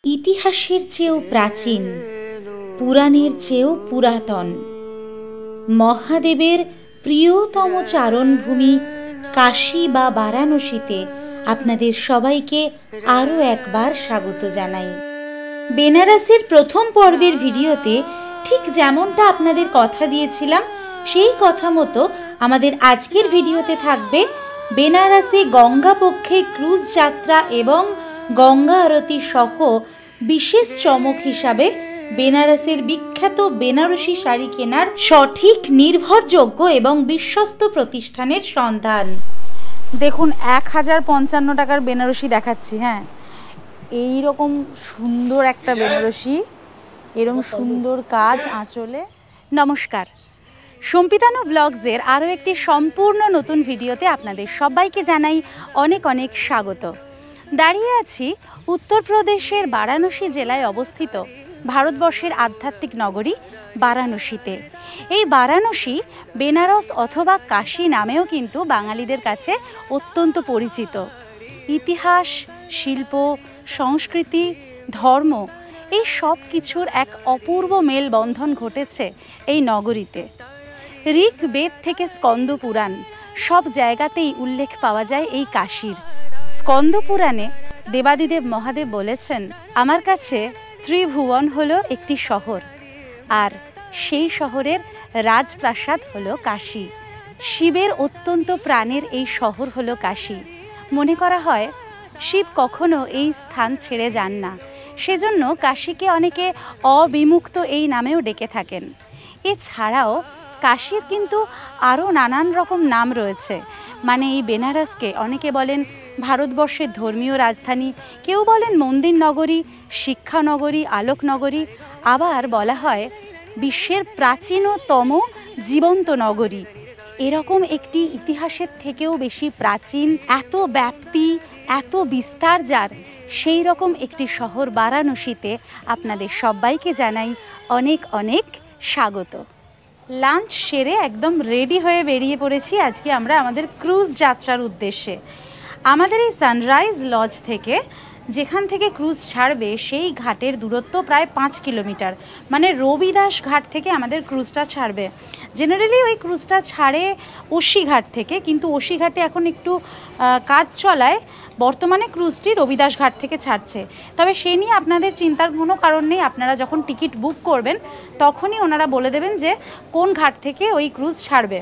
ইতিহাসের চেয়েও প্রাচীন, পুরাণের চেয়েও পুরাতন, মহাদেবের প্রিয়তম চারণভূমি কাশী বা বারাণসীতে আপনাদের সবাইকে আরও একবার স্বাগত জানাই। বেনারসের প্রথম পর্বের ভিডিওতে ঠিক যেমনটা আপনাদের কথা দিয়েছিলাম, সেই কথা মতো আমাদের আজকের ভিডিওতে থাকবে বেনারসে গঙ্গা পক্ষে ক্রুজ যাত্রা এবং গঙ্গা আরতি সহ বিশেষ চমক হিসাবে বেনারসের বিখ্যাত বেনারসি শাড়ি কেনার সঠিক, নির্ভরযোগ্য এবং বিশ্বস্ত প্রতিষ্ঠানের সন্ধান। দেখুন, 1055 টাকার বেনারসি দেখাচ্ছি। হ্যাঁ, এইরকম সুন্দর একটা বেনারসি, এরকম সুন্দর কাজ আঁচলে। নমস্কার, সম্পিতানু ব্লগসের আরও একটি সম্পূর্ণ নতুন ভিডিওতে আপনাদের সবাইকে জানাই অনেক অনেক স্বাগত। দাঁড়িয়ে আছি উত্তরপ্রদেশের বারাণসী জেলায় অবস্থিত ভারতবর্ষের আধ্যাত্মিক নগরী বারাণসীতে। এই বারাণসী বেনারস অথবা কাশী নামেও কিন্তু বাঙালিদের কাছে অত্যন্ত পরিচিত। ইতিহাস, শিল্প, সংস্কৃতি, ধর্ম এই সব কিছুর এক অপূর্ব মেলবন্ধন ঘটেছে এই নগরীতে। ঋক বেদ থেকে স্কন্দ পুরাণ সব জায়গাতেই উল্লেখ পাওয়া যায় এই কাশীর। স্কন্দ পুরাণে দেবাদিদেব মহাদেব বলেছেন, আমার কাছে ত্রিভুবন হলো একটি শহর, আর সেই শহরের রাজপ্রাসাদ হলো কাশী। শিবের অত্যন্ত প্রাণের এই শহর হলো কাশী। মনে করা হয় শিব কখনো এই স্থান ছেড়ে যান না, সেজন্য কাশীকে অনেকে অবিমুক্ত এই নামেও ডেকে থাকেন। এছাড়াও কাশীর কিন্তু আরও নানান রকম নাম রয়েছে। মানে এই বেনারসকে অনেকে বলেন ভারতবর্ষের ধর্মীয় রাজধানী, কেউ বলেন মন্দির নগরী, শিক্ষা নগরী, আলোক নগরী, আবার বলা হয় বিশ্বের প্রাচীনতম জীবন্ত নগরী। এরকম একটি ইতিহাসের থেকেও বেশি প্রাচীন, এত ব্যাপ্তি, এত বিস্তার যার, সেই রকম একটি শহর বারাণসীতে আপনাদের সবাইকে জানাই অনেক অনেক স্বাগত। লাঞ্চ সেরে একদম রেডি হয়ে বেরিয়ে পড়েছি আজকে আমরা আমাদের ক্রুজ যাত্রার উদ্দেশ্যে। আমাদের এই সানরাইজ লজ থেকে, যেখান থেকে ক্রুজ ছাড়বে, সেই ঘাটের দূরত্ব প্রায় 5 কিলোমিটার। মানে রবিদাস ঘাট থেকে আমাদের ক্রুজটা ছাড়বে। জেনারেলি ওই ক্রুজটা ছাড়ে ওসিঘাট থেকে, কিন্তু ওসিঘাটে এখন একটু কাজ চলায় বর্তমানে ক্রুজটি রবিদাস ঘাট থেকে ছাড়ছে। তবে সে নিয়ে আপনাদের চিন্তার কোনো কারণ নেই, আপনারা যখন টিকিট বুক করবেন তখনই ওনারা বলে দেবেন যে কোন ঘাট থেকে ওই ক্রুজ ছাড়বে।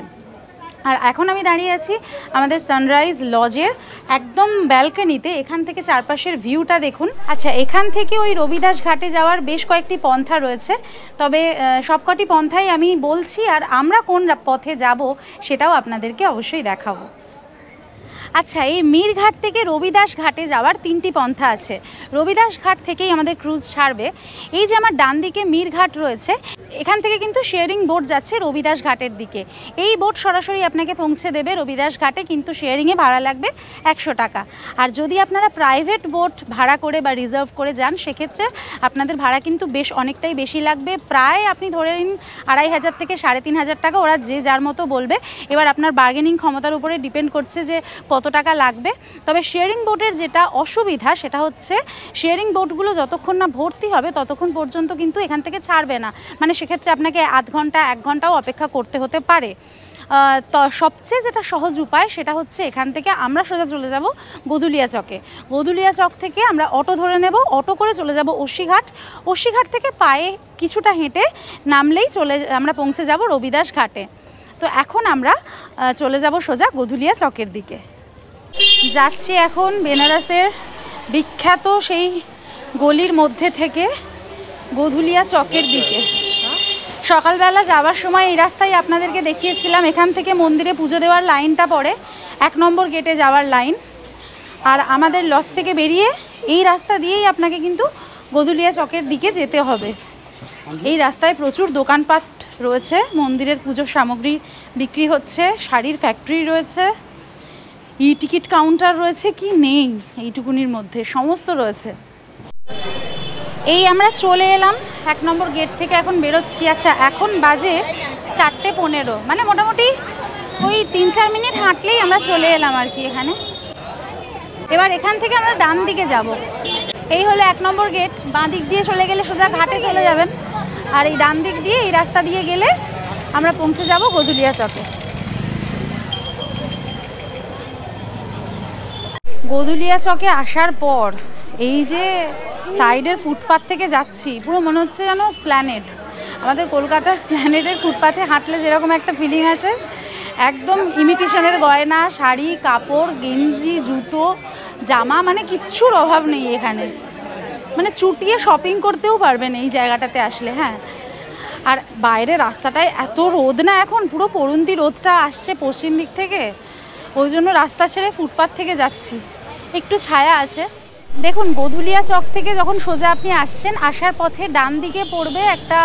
আর এখন আমি দাঁড়িয়ে আছি আমাদের সানরাইজ লজের একদম ব্যালকনিতে। এখান থেকে চারপাশের ভিউটা দেখুন। আচ্ছা, এখান থেকে ওই রবিদাস ঘাটে যাওয়ার বেশ কয়েকটি পন্থা রয়েছে, তবে সবকটি পন্থাই আমি বলছি, আর আমরা কোন পথে যাব সেটাও আপনাদেরকে অবশ্যই দেখাবো। আচ্ছা, এই মীরঘাট থেকে রবিদাস ঘাটে যাওয়ার 3টি পন্থা আছে। রবিদাস ঘাট থেকেই আমাদের ক্রুজ ছাড়বে। এই যে আমার ডান দিকে মীরঘাট রয়েছে, এখান থেকে কিন্তু শেয়ারিং বোট যাচ্ছে রবিদাস ঘাটের দিকে। এই বোট সরাসরি আপনাকে পৌঁছে দেবে রবিদাস ঘাটে, কিন্তু শেয়ারিংয়ে ভাড়া লাগবে 100 টাকা। আর যদি আপনারা প্রাইভেট বোট ভাড়া করে বা রিজার্ভ করে যান, সেক্ষেত্রে আপনাদের ভাড়া কিন্তু বেশ অনেকটাই বেশি লাগবে। প্রায় আপনি ধরে নিন 2500 থেকে 3500 টাকা, ওরা যে যার মতো বলবে। এবার আপনার বার্গেনিং ক্ষমতার উপরে ডিপেন্ড করছে যে কত টাকা লাগবে। তবে শেয়ারিং বোটের যেটা অসুবিধা সেটা হচ্ছে, শেয়ারিং বোটগুলো যতক্ষণ না ভর্তি হবে ততক্ষণ পর্যন্ত কিন্তু এখান থেকে ছাড়বে না। মানে সেক্ষেত্রে আপনাকে আধ ঘন্টা 1 ঘন্টাও অপেক্ষা করতে হতে পারে। তো সবচেয়ে যেটা সহজ উপায় সেটা হচ্ছে, এখান থেকে আমরা সোজা চলে যাব গদুলিয়া চকে। গদুলিয়া চক থেকে আমরা অটো ধরে নেব, অটো করে চলে যাব ওসিঘাট। ওসিঘাট থেকে পায়ে কিছুটা হেঁটে নামলেই আমরা পৌঁছে যাব রবিদাস ঘাটে। তো এখন আমরা চলে যাব সোজা গদুলিয়া চকের দিকে। যাচ্ছি এখন বেনারসের বিখ্যাত সেই গলির মধ্যে থেকে গদুলিয়া চকের দিকে। সকালবেলা যাওয়ার সময় এই রাস্তায় আপনাদেরকে দেখিয়েছিলাম, এখান থেকে মন্দিরে পুজো দেওয়ার লাইনটা পড়ে 1 নম্বর গেটে যাওয়ার লাইন। আর আমাদের লজ থেকে বেরিয়ে এই রাস্তা দিয়েই আপনাকে কিন্তু গদুলিয়া চকের দিকে যেতে হবে। এই রাস্তায় প্রচুর দোকানপাট রয়েছে, মন্দিরের পুজোর সামগ্রী বিক্রি হচ্ছে, শাড়ির ফ্যাক্টরি রয়েছে, ই টিকিট কাউন্টার রয়েছে, কি নেই এইটুকুনির মধ্যে, সমস্ত রয়েছে। এই আমরা চলে এলাম 1 নম্বর গেট থেকে, এখন বেরোচ্ছি। আচ্ছা, এখন বাজে 4:15, মানে মোটামুটি ওই 3-4 মিনিট হাঁটলেই আমরা চলে এলাম আর কি এখানে। এবার এখান থেকে আমরা ডান দিকে যাব। এই হলো 1 নম্বর গেট। বাঁ দিক দিয়ে চলে গেলে সোজা ঘাটে চলে যাবেন, আর এই ডান দিক দিয়ে এই রাস্তা দিয়ে গেলে আমরা পৌঁছে যাব গধুলিয়া চকে। গধুলিয়া চকে আসার পর এই যে সাইডের ফুটপাথ থেকে যাচ্ছি, পুরো মনে হচ্ছে যেন স্প্ল্যানেড। আমাদের কলকাতার স্প্ল্যানেডের ফুটপাথে হাঁটলে যেরকম একটা ফিলিং আসে, একদম ইমিটেশনের গয়না, শাড়ি, কাপড়, গেঞ্জি, জুতো, জামা, মানে কিচ্ছুর অভাব নেই এখানে। মানে চুটিয়ে শপিং করতেও পারবেন এই জায়গাটাতে আসলে। হ্যাঁ, আর বাইরে রাস্তাটায় এত রোদ না, এখন পুরো পড়ন্তি রোদটা আসছে পশ্চিম দিক থেকে, ওই জন্য রাস্তা ছেড়ে ফুটপাথ থেকে যাচ্ছি, একটু ছায়া আছে। দেখুন, গধুলিয়া চক থেকে যখন সোজা আপনি আসছেন, আসার পথে ডান দিকে পড়বে একটা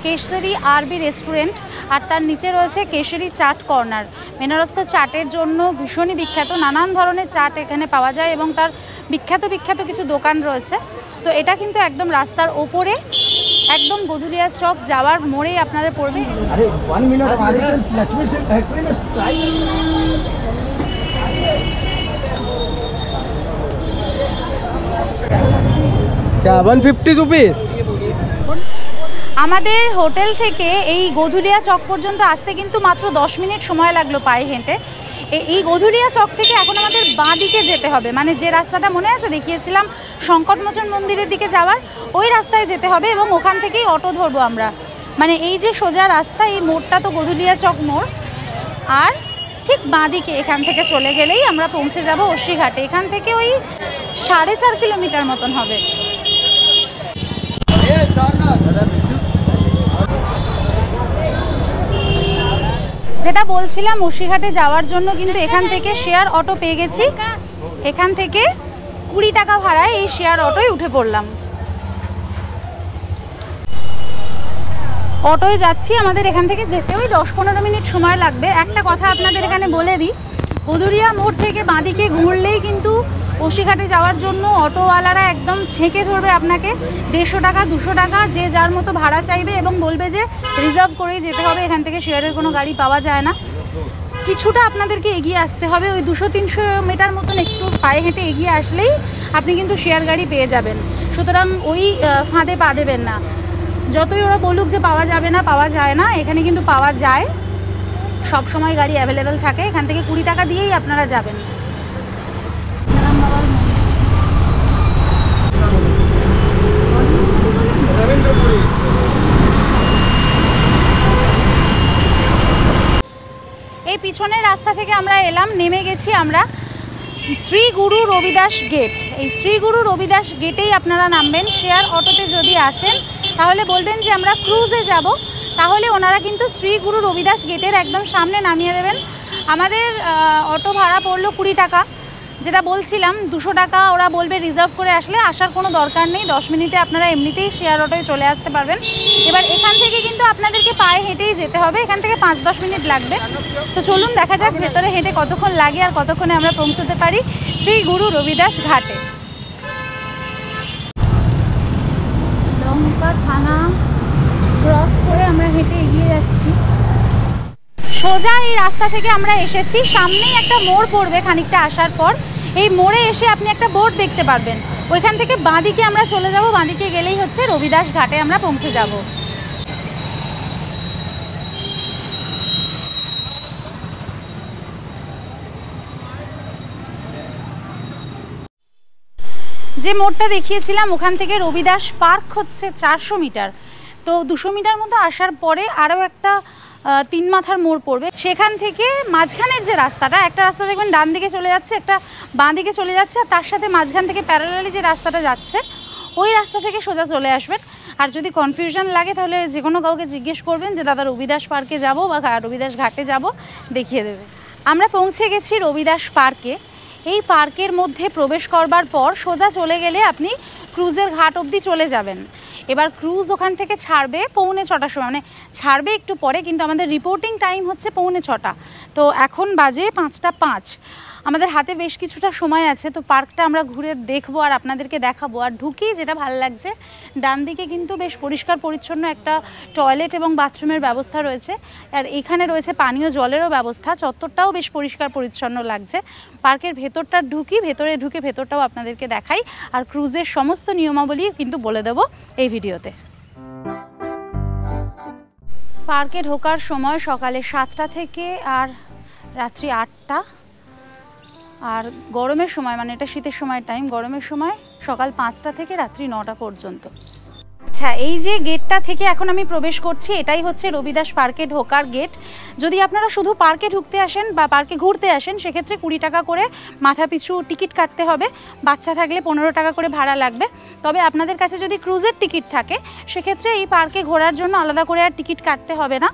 কেশরি আরবি রেস্টুরেন্ট, আর তার নিচে রয়েছে কেশরি চাট কর্নার। বেনারস তো চাটের জন্য ভীষণই বিখ্যাত, নানান ধরনের চাট এখানে পাওয়া যায় এবং তার বিখ্যাত বিখ্যাত কিছু দোকান রয়েছে। তো এটা কিন্তু একদম রাস্তার ওপরে, একদম গধুলিয়া চক যাওয়ার মোড়েই আপনাদের পড়বে। क्या 150 रुपीस? আমাদের হোটেল থেকে এই গধুলিয়া চক পর্যন্ত আসতে কিন্তু মাত্র 10 মিনিট সময় লাগলো পায়ে হেঁটে। এই গধুলিয়া চক থেকে এখন আমাদের বাঁ দিকে যেতে হবে, মানে যে রাস্তাটা মনে আছে দেখিয়েছিলাম সংকটমোচন মন্দিরের দিকে যাওয়ার, ওই রাস্তায় যেতে হবে এবং ওখান থেকেই অটো ধরবো আমরা। মানে এই যে সোজা রাস্তা, এই মোড়টা তো গধুলিয়া চক মোড়, আর ঠিক বাঁ দিকে এখান থেকে চলে গেলেই আমরা পৌঁছে যাব অশ্বিঘাটে। এখান থেকে ওই 4.5 কিলোমিটার মতন হবে। যেটা বলছিলাম, অশ্বিঘাটে যাওয়ার জন্য কিন্তু এখান থেকে শেয়ার অটো পেয়ে গেছি। এখান থেকে 20 টাকা ভাড়ায় এই শেয়ার অটোয় উঠে পড়লাম। অটোয় যাচ্ছি, আমাদের এখান থেকে যেতে ওই 10-15 মিনিট সময় লাগবে। একটা কথা আপনাদের এখানে বলে দিই, গধুলিয়া মোড় থেকে বাঁদিকে ঘুরলেই কিন্তু অশ্বিঘাটে যাওয়ার জন্য অটোওয়ালারা একদম ছেঁকে ধরবে আপনাকে। 150 টাকা 200 টাকা যে যার মতো ভাড়া চাইবে এবং বলবে যে রিজার্ভ করেই যেতে হবে, এখান থেকে শেয়ারের কোনো গাড়ি পাওয়া যায় না। কিছুটা আপনাদেরকে এগিয়ে আসতে হবে, ওই 200-300 মিটার মতন একটু পায়ে হেঁটে এগিয়ে আসলেই আপনি কিন্তু শেয়ার গাড়ি পেয়ে যাবেন। সুতরাং ওই ফাঁদে পা দেবেন না। যতই ওরা বলুক যে পাওয়া যাবে না, পাওয়া যায় না, এখানে কিন্তু পাওয়া যায়, সব সময় গাড়ি অ্যাভেলেবেল থাকে। এখান থেকে 20 টাকা দিয়েই আপনারা যাবেন। এই পিছনের রাস্তা থেকে আমরা এলাম, নেমে গেছি আমরা শ্রী গুরু রবিদাস গেট। এই শ্রী গুরু রবিদাস গেটেই আপনারা নামবেন। শেয়ার অটোতে যদি আসেন তাহলে বলবেন যে আমরা ক্রুজে যাব, তাহলে ওনারা কিন্তু শ্রী গুরু রবিদাস গেটের একদম সামনে নামিয়ে দেবেন। আমাদের অটো ভাড়া পড়লো 20 টাকা, যেটা বলছিলাম 200 টাকা ওরা বলবে রিজার্ভ করে আসলে। আসার কোনো দরকার নেই, 10 মিনিটে আপনারা এমনিতেই শেয়ার অটোয় চলে আসতে পারবেন। এবার এখান থেকে কিন্তু আপনাদেরকে পায়ে হেঁটেই যেতে হবে, এখান থেকে 5-10 মিনিট লাগবে। তো চলুন দেখা যাক ভেতরে হেঁটে কতক্ষণ লাগে আর কতক্ষণে আমরা পৌঁছতে পারি শ্রী গুরু রবিদাস ঘাটে। লঙ্কা থানা ক্রস করে আমরা হেঁটে এগিয়ে যাচ্ছি। সোজা এই রাস্তা থেকে আমরা এসেছি, সামনেই একটা মোড় পড়বে খানিকটা আসার পর। এই মোড়ে এসে আপনি একটা বোর্ড দেখতে পারবেন, ওইখান থেকে বাঁদিকে আমরা চলে যাব। বাঁদিকে গেলেই হচ্ছে রবিদাস ঘাটে আমরা পৌঁছে যাব। যে মোড়টা দেখিয়েছিলাম ওখান থেকে রবিদাস পার্ক হচ্ছে 400 মিটার। তো 200 মিটার মতো আসার পরে আরও একটা 3 মাথার মোড় পড়বে। সেখান থেকে মাঝখানের যে রাস্তাটা, একটা রাস্তা দেখবেন ডান দিকে চলে যাচ্ছে, একটা বাঁ দিকে চলে যাচ্ছে, আর তার সাথে মাঝখান থেকে প্যারালালি যে রাস্তাটা যাচ্ছে ওই রাস্তা থেকে সোজা চলে আসবেন। আর যদি কনফিউশন লাগে তাহলে যে কোনো কাউকে জিজ্ঞেস করবেন যে দাদা রবিদাস পার্কে যাব বা রবিদাস ঘাটে যাব, দেখিয়ে দেবে। আমরা পৌঁছে গেছি রবিদাস পার্কে। এই পার্কের মধ্যে প্রবেশ করবার পর সোজা চলে গেলে আপনি ক্রুজের ঘাট অবধি চলে যাবেন। এবার ক্রুজ ওখান থেকে ছাড়বে 6:45 সময়, মানে ছাড়বে একটু পরে, কিন্তু আমাদের রিপোর্টিং টাইম হচ্ছে 6:45। তো এখন বাজে 5টা 5। আমাদের হাতে বেশ কিছুটা সময় আছে, তো পার্কটা আমরা ঘুরে দেখবো আর আপনাদেরকে দেখাবো। আর ঢুকি যেটা ভালো লাগছে, ডান দিকে কিন্তু বেশ পরিষ্কার পরিচ্ছন্ন একটা টয়লেট এবং বাথরুমের ব্যবস্থা রয়েছে, আর এখানে রয়েছে পানীয় জলেরও ব্যবস্থা। চত্বরটাও বেশ পরিষ্কার পরিচ্ছন্ন লাগছে। পার্কের ভেতরটা ঢুকি, ভেতরে ঢুকে ভেতরটাও আপনাদেরকে দেখাই, আর ক্রুজের সমস্ত নিয়মাবলী কিন্তু বলে দেবো এই ভিডিওতে। পার্কে ঢোকার সময় সকালে 7টা থেকে আর রাত্রি 8টা, আর গরমের সময় মানে এটা শীতের সময় টাইম, গরমের সময় সকাল 5টা থেকে রাত্রি 9টা পর্যন্ত। আচ্ছা, এই যে গেটটা থেকে এখন আমি প্রবেশ করছি, এটাই হচ্ছে রবিদাস পার্কে ঢোকার গেট। যদি আপনারা শুধু পার্কে ঢুকতে আসেন বা পার্কে ঘুরতে আসেন, সেক্ষেত্রে 20 টাকা করে মাথা পিছু টিকিট কাটতে হবে। বাচ্চা থাকলে 15 টাকা করে ভাড়া লাগবে। তবে আপনাদের কাছে যদি ক্রুজের টিকিট থাকে, সেক্ষেত্রে এই পার্কে ঘোরার জন্য আলাদা করে আর টিকিট কাটতে হবে না।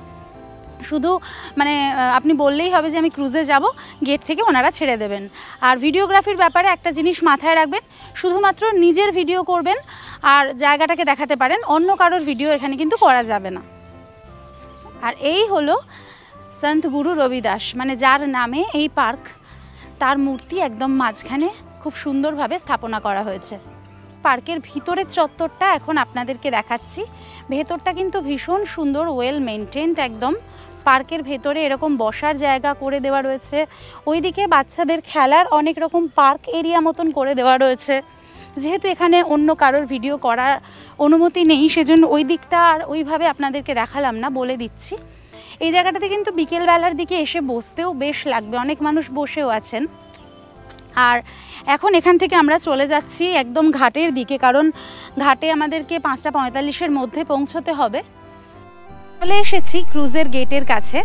শুধু মানে আপনি বললেই হবে যে আমি ক্রুজে যাব, গেট থেকে ওনারা ছেড়ে দেবেন। আর ভিডিওগ্রাফির ব্যাপারে একটা জিনিস মাথায় রাখবেন, শুধুমাত্র নিজের ভিডিও করবেন আর জায়গাটাকে দেখাতে পারেন, অন্য কারোর ভিডিও এখানে কিন্তু করা যাবে না। আর এই হলো সন্ত গুরু রবিদাস, মানে যার নামে এই পার্ক, তার মূর্তি একদম মাঝখানে খুব সুন্দরভাবে স্থাপনা করা হয়েছে। পার্কের ভিতরের চত্বরটা এখন আপনাদেরকে দেখাচ্ছি। ভেতরটা কিন্তু ভীষণ সুন্দর, ওয়েল মেনটেন্ড একদম। পার্কের ভেতরে এরকম বসার জায়গা করে দেওয়া রয়েছে, ওইদিকে বাচ্চাদের খেলার অনেক রকম পার্ক এরিয়া মতন করে দেওয়া রয়েছে। যেহেতু এখানে অন্য কারোর ভিডিও করার অনুমতি নেই, সেজন্য ওই দিকটা আর ওইভাবে আপনাদেরকে দেখালাম না, বলে দিচ্ছি। এই জায়গাটাতে কিন্তু বিকেলবেলার দিকে এসে বসতেও বেশ লাগবে, অনেক মানুষ বসেও আছেন। আর এখন এখান থেকে আমরা চলে যাচ্ছি একদম ঘাটের দিকে, কারণ ঘাটে আমাদেরকে 5টা 45-এর মধ্যে পৌঁছতে হবে। চলে এসেছি ক্রুজের গেটের কাছে।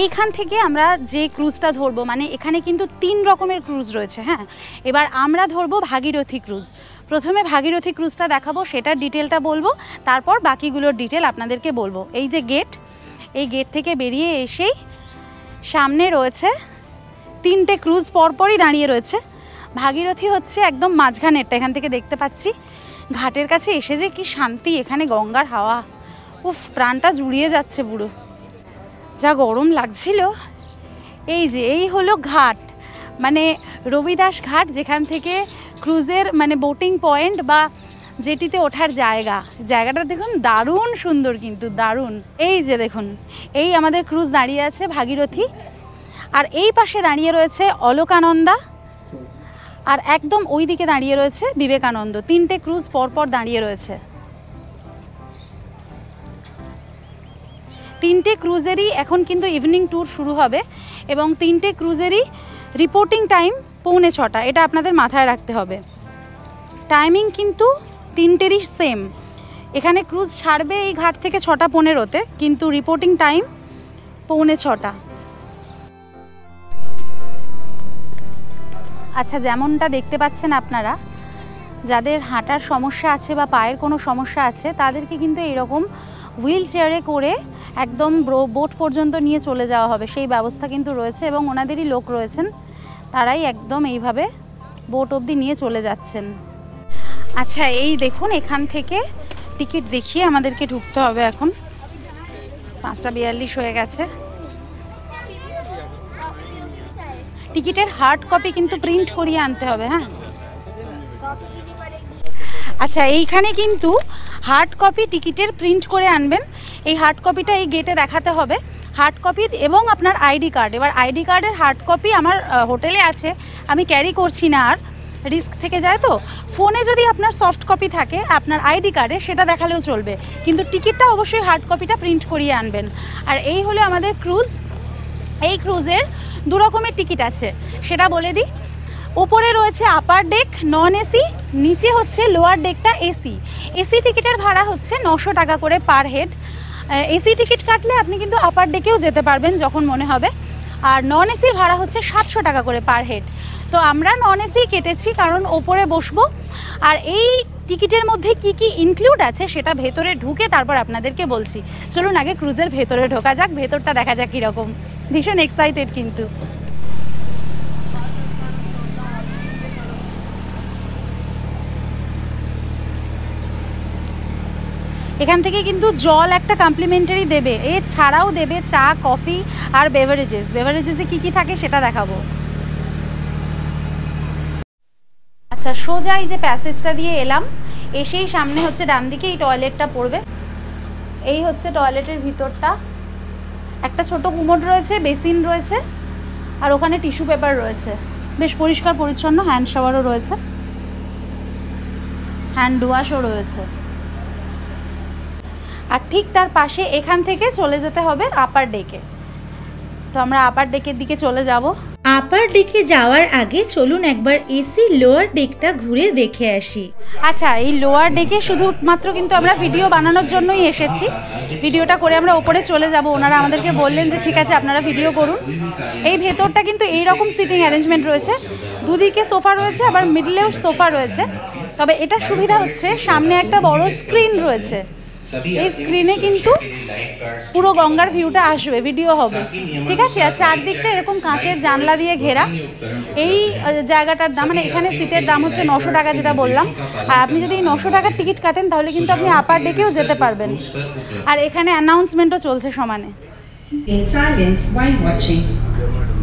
এইখান থেকে আমরা যে ক্রুজটা ধরবো, মানে এখানে কিন্তু 3 রকমের ক্রুজ রয়েছে। হ্যাঁ, এবার আমরা ধরবো ভাগীরথী ক্রুজ। প্রথমে ভাগীরথী ক্রুজটা দেখাবো, সেটার ডিটেলটা বলবো, তারপর বাকিগুলোর ডিটেল আপনাদেরকে বলবো। এই যে গেট, এই গেট থেকে বেরিয়ে এসেই সামনে রয়েছে 3টে ক্রুজ পরপরই দাঁড়িয়ে রয়েছে। ভাগীরথী হচ্ছে একদম মাঝখানেরটা, এখান থেকে দেখতে পাচ্ছি। ঘাটের কাছে এসে যে কি শান্তি, এখানে গঙ্গার হাওয়া, উফ, প্রাণটা জুড়িয়ে যাচ্ছে পুরো। যা গরম লাগছিল। এই যে এই হলো ঘাট, মানে রবিদাস ঘাট, যেখান থেকে ক্রুজের মানে বোটিং পয়েন্ট বা জেটিতে ওঠার জায়গাটা দেখুন, দারুণ সুন্দর কিন্তু দারুণ। এই যে দেখুন, এই আমাদের ক্রুজ দাঁড়িয়ে আছে ভাগীরথী, আর এই পাশে দাঁড়িয়ে রয়েছে অলকানন্দা, আর একদম ওই দিকে দাঁড়িয়ে রয়েছে বিবেকানন্দ। 3টে ক্রুজ পরপর দাঁড়িয়ে রয়েছে। 3টে ক্রুজেরই এখন কিন্তু ইভিনিং ট্যুর শুরু হবে, এবং 3টে ক্রুজেরই রিপোর্টিং টাইম 6:45, এটা আপনাদের মাথায় রাখতে হবে। টাইমিং কিন্তু 3টেরই সেম। এখানে ক্রুজ ছাড়বে এই ঘাট থেকে 6টা 15-তে, কিন্তু রিপোর্টিং টাইম 6:45। আচ্ছা, যেমনটা দেখতে পাচ্ছেন আপনারা, যাদের হাঁটার সমস্যা আছে বা পায়ের কোনো সমস্যা আছে, তাদেরকে কিন্তু এরকম হুইল চেয়ারে করে একদম বোট পর্যন্ত নিয়ে চলে যাওয়া হবে, সেই ব্যবস্থা কিন্তু রয়েছে, এবং ওনাদেরই লোক রয়েছেন, তারাই একদম এইভাবে বোট অবধি নিয়ে চলে যাচ্ছেন। আচ্ছা, এই দেখুন, এখান থেকে টিকিট দেখিয়ে আমাদেরকে ঢুকতে হবে। এখন 5:42 হয়ে গেছে। টিকিটের হার্ড কপি কিন্তু প্রিন্ট করিয়ে আনতে হবে। হ্যাঁ, আচ্ছা, এইখানে কিন্তু হার্ড কপি টিকিটের প্রিন্ট করে আনবেন। এই হার্ড কপিটা এই গেটে দেখাতে হবে, হার্ড কপি এবং আপনার আইডি কার্ড। এবার আইডি কার্ডের হার্ড কপি আমার হোটেলে আছে, আমি ক্যারি করছি না, আর রিস্ক থেকে যায়। তো ফোনে যদি আপনার সফট কপি থাকে আপনার আইডি কার্ডে, সেটা দেখালেও চলবে, কিন্তু টিকিটটা অবশ্যই হার্ড কপিটা প্রিন্ট করিয়ে আনবেন। আর এই হলো আমাদের ক্রুজ। এই ক্রুজের 2 রকমের টিকিট আছে, সেটা বলে দিই। উপরে রয়েছে আপার ডেক নন এসি, নিচে হচ্ছে লোয়ার ডেকটা এসি। এসি টিকিটের ভাড়া হচ্ছে 900 টাকা করে পার হেড। এসি টিকিট কাটলে আপনি কিন্তু আপার ডেকেও যেতে পারবেন যখন মনে হবে। আর নন এসির ভাড়া হচ্ছে 700 টাকা করে পার হেড। তো আমরা নন এসি কেটেছি, কারণ ওপরে বসবো। আর এই টিকিটের মধ্যে কি কি ইনক্লুড আছে সেটা ভেতরে ঢুকে তারপর আপনাদেরকে বলছি। চলুন আগে ক্রুজের ভেতরে ঢোকা যাক, ভেতরটা দেখা যাক কীরকম। ভীষণ এক্সাইটেড কিন্তু। এখান থেকে কিন্তু জল একটা কমপ্লিমেন্টারি দেবে, এছাড়াও দেবে চা, কফি আর বেভারেজেসে কী কী থাকে সেটা দেখাবো। আচ্ছা, সোজা এই যে প্যাসেজটা দিয়ে এলাম, এসেই সামনে হচ্ছে ডান দিকে এই টয়লেটটা পড়বে। এই হচ্ছে টয়লেটের ভিতরটা, একটা ছোট কুমোড রয়েছে, বেসিন রয়েছে, আর ওখানে টিস্যু পেপার রয়েছে। বেশ পরিষ্কার পরিচ্ছন্ন, হ্যান্ড শাওয়ারও রয়েছে, হ্যান্ড ওয়াশও রয়েছে। আর ঠিক তার পাশে এখান থেকে চলে যেতে হবে আপার ডেকে। তো আমরা আপার ডেকের দিকে চলে যাব। আপার ডেকে যাওয়ার আগে চলুন একবার এসি লোয়ার ডেকটা ঘুরে দেখে আসি। আচ্ছা, এই লোয়ার ডেকে শুধুমাত্র কিন্তু আমরা ভিডিও বানানোর জন্যই এসেছি। ভিডিওটা করে আমরা ওপরে চলে যাব। ওনারা আমাদেরকে বললেন যে ঠিক আছে আপনারা ভিডিও করুন। এই ভেতরটা কিন্তু এইরকম সিটিং অ্যারেঞ্জমেন্ট রয়েছে, দুদিকে সোফা রয়েছে, আবার মিডলেও সোফা রয়েছে। তবে এটা সুবিধা হচ্ছে সামনে একটা বড় স্ক্রিন রয়েছে, এই স্ক্রিনে কিন্তু পুরো গঙ্গার ভিউটা আসবে, ভিডিও হবে, ঠিক আছে। আর চারদিকটা এরকম কাঁচের জানলা দিয়ে ঘেরা। এই জায়গাটার দাম, মানে এখানে সিটের দাম হচ্ছে 900 টাকা, যেটা বললাম। আর আপনি যদি 900 টাকার টিকিট কাটেন তাহলে কিন্তু আপনি আপার ডেকেও যেতে পারবেন। আর এখানে অ্যানাউন্সমেন্টও চলছে সমানে।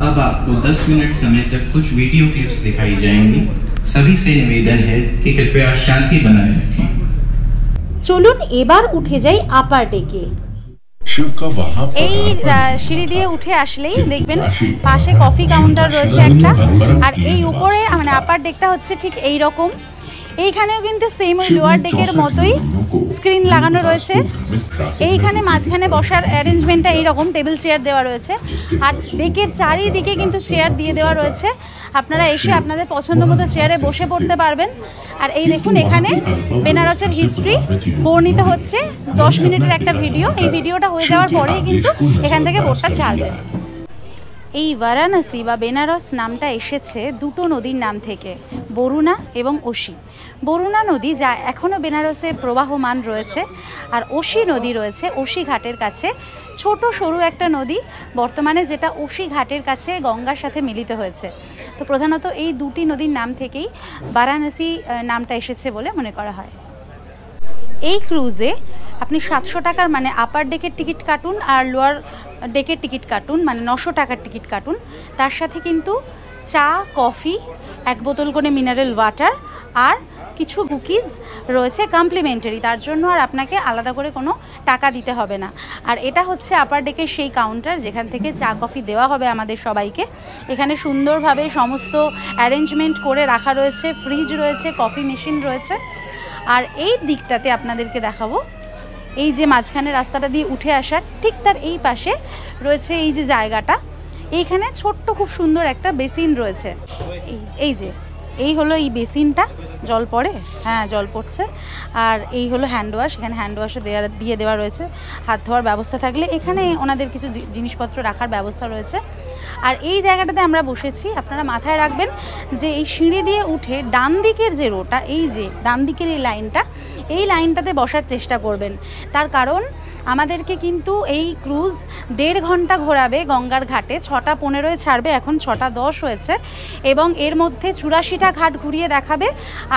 अब आपको 10 मिनट समय तक कुछ वीडियो क्लिप्स दिखाई जाएंगी। सभी से निवेदन है कि कृपया शांति बनाए रखें। চলুন এবার উঠে যাই আপার ডেকে। এই সিঁড়ি দিয়ে উঠে আসলেই দেখবেন পাশে কফি কাউন্টার রয়েছে একটা। আর এই উপরে মানে আপার ডেকটা হচ্ছে ঠিক এই রকম। এইখানেও কিন্তু সেম ওই লোয়ার ডেকের মতোই স্ক্রিন লাগানো রয়েছে। এইখানে মাঝখানে বসার অ্যারেঞ্জমেন্টটা এইরকম, টেবিল চেয়ার দেওয়া রয়েছে। আর ডেকের চারিদিকে কিন্তু চেয়ার দিয়ে দেওয়া রয়েছে, আপনারা এসে আপনাদের পছন্দ মতো চেয়ারে বসে পড়তে পারবেন। আর এই দেখুন এখানে বেনারসের হিস্ট্রি বর্ণিত হচ্ছে, 10 মিনিটের একটা ভিডিও। এই ভিডিওটা হয়ে যাওয়ার পরেই কিন্তু এখান থেকে বোর্ডটা ছাড়বে। এই বারাণসী বা বেনারস নামটা এসেছে দুটো নদীর নাম থেকে, বরুণা এবং অসি। বরুণা নদী যা এখনও বেনারসে প্রবাহমান রয়েছে, আর অসি নদী রয়েছে অসি ঘাটের কাছে, ছোট সরু একটা নদী বর্তমানে, যেটা অসি ঘাটের কাছে গঙ্গার সাথে মিলিত হয়েছে। তো প্রধানত এই দুটি নদীর নাম থেকেই বারাণসী নামটা এসেছে বলে মনে করা হয়। এই ক্রুজে আপনি 700 টাকার মানে আপার ডেকের টিকিট কাটুন, আর লোয়ার ডেকের টিকিট কাটুন মানে 900 টাকার টিকিট কাটুন। তার সাথে কিন্তু চা, কফি, 1 বোতল করে মিনারেল ওয়াটার আর কিছু কুকিজ রয়েছে কমপ্লিমেন্টারি। তার জন্য আর আপনাকে আলাদা করে কোনো টাকা দিতে হবে না। আর এটা হচ্ছে আপার ডেকের সেই কাউন্টার যেখান থেকে চা কফি দেওয়া হবে আমাদের সবাইকে। এখানে সুন্দরভাবে সমস্ত অ্যারেঞ্জমেন্ট করে রাখা রয়েছে, ফ্রিজ রয়েছে, কফি মেশিন রয়েছে। আর এই দিকটাতে আপনাদেরকে দেখাবো, এই যে মাঝখানে রাস্তাটা দিয়ে উঠে আসার ঠিক তার এই পাশে রয়েছে এই যে জায়গাটা, এইখানে ছোট্ট খুব সুন্দর একটা বেসিন রয়েছে। এই যে এই হলো এই বেসিনটা, জল পড়ে, হ্যাঁ জল পড়ছে। আর এই হলো হ্যান্ড ওয়াশ, এখানে হ্যান্ড ওয়াশও দিয়ে দেওয়া রয়েছে, হাত ধোয়ার ব্যবস্থা থাকলে এখানে ওনাদের কিছু জিনিসপত্র রাখার ব্যবস্থা রয়েছে। আর এই জায়গাটাতে আমরা বসেছি, আপনারা মাথায় রাখবেন যে এই সিঁড়ি দিয়ে উঠে ডান দিকের যে রোটা, এই যে ডান দিকের এই লাইনটাতে বসার চেষ্টা করবেন। তার কারণ আমাদেরকে কিন্তু এই ক্রুজ 1.5 ঘন্টা ঘোরাবে গঙ্গার ঘাটে, 6টা 15-এ ছাড়বে, এখন 6টা 10 হয়েছে, এবং এর মধ্যে 84টা ঘাট ঘুরিয়ে দেখাবে।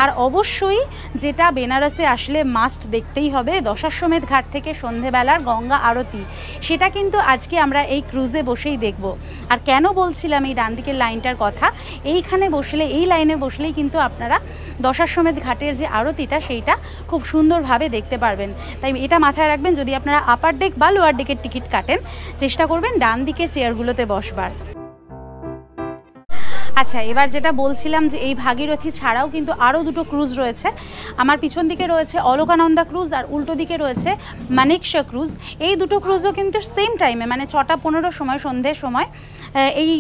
আর অবশ্যই যেটা বেনারসে আসলে মাস্ট দেখতেই হবে, দশাশ্বমেধ ঘাট থেকে সন্ধেবেলার গঙ্গা আরতি, সেটা কিন্তু আজকে আমরা এই ক্রুজে বসেই দেখব। আর কেন বলছিলাম এই ডান দিকের লাইনটার কথা, এইখানে বসলে, এই লাইনে বসলেই কিন্তু আপনারা দশাশ্বমেধ ঘাটের যে আরতিটা সেইটা খুব সুন্দরভাবে দেখতে পারবেন। তাই এটা মাথায় রাখবেন, যদি আপনারা আপার ডেক বা লোয়ার ডেকের টিকিট কাটেন চেষ্টা করবেন ডান দিকের চেয়ারগুলোতে বসবার। আচ্ছা, এবার যেটা বলছিলাম যে এই ভাগীরথী ছাড়াও কিন্তু আরও দুটো ক্রুজ রয়েছে। আমার পিছন দিকে রয়েছে অলকানন্দা ক্রুজ, আর উল্টো দিকে রয়েছে মানেকশা ক্রুজ। এই দুটো ক্রুজও কিন্তু সেম টাইমে মানে 6টা 15 সময়, সন্ধ্যের সময় এই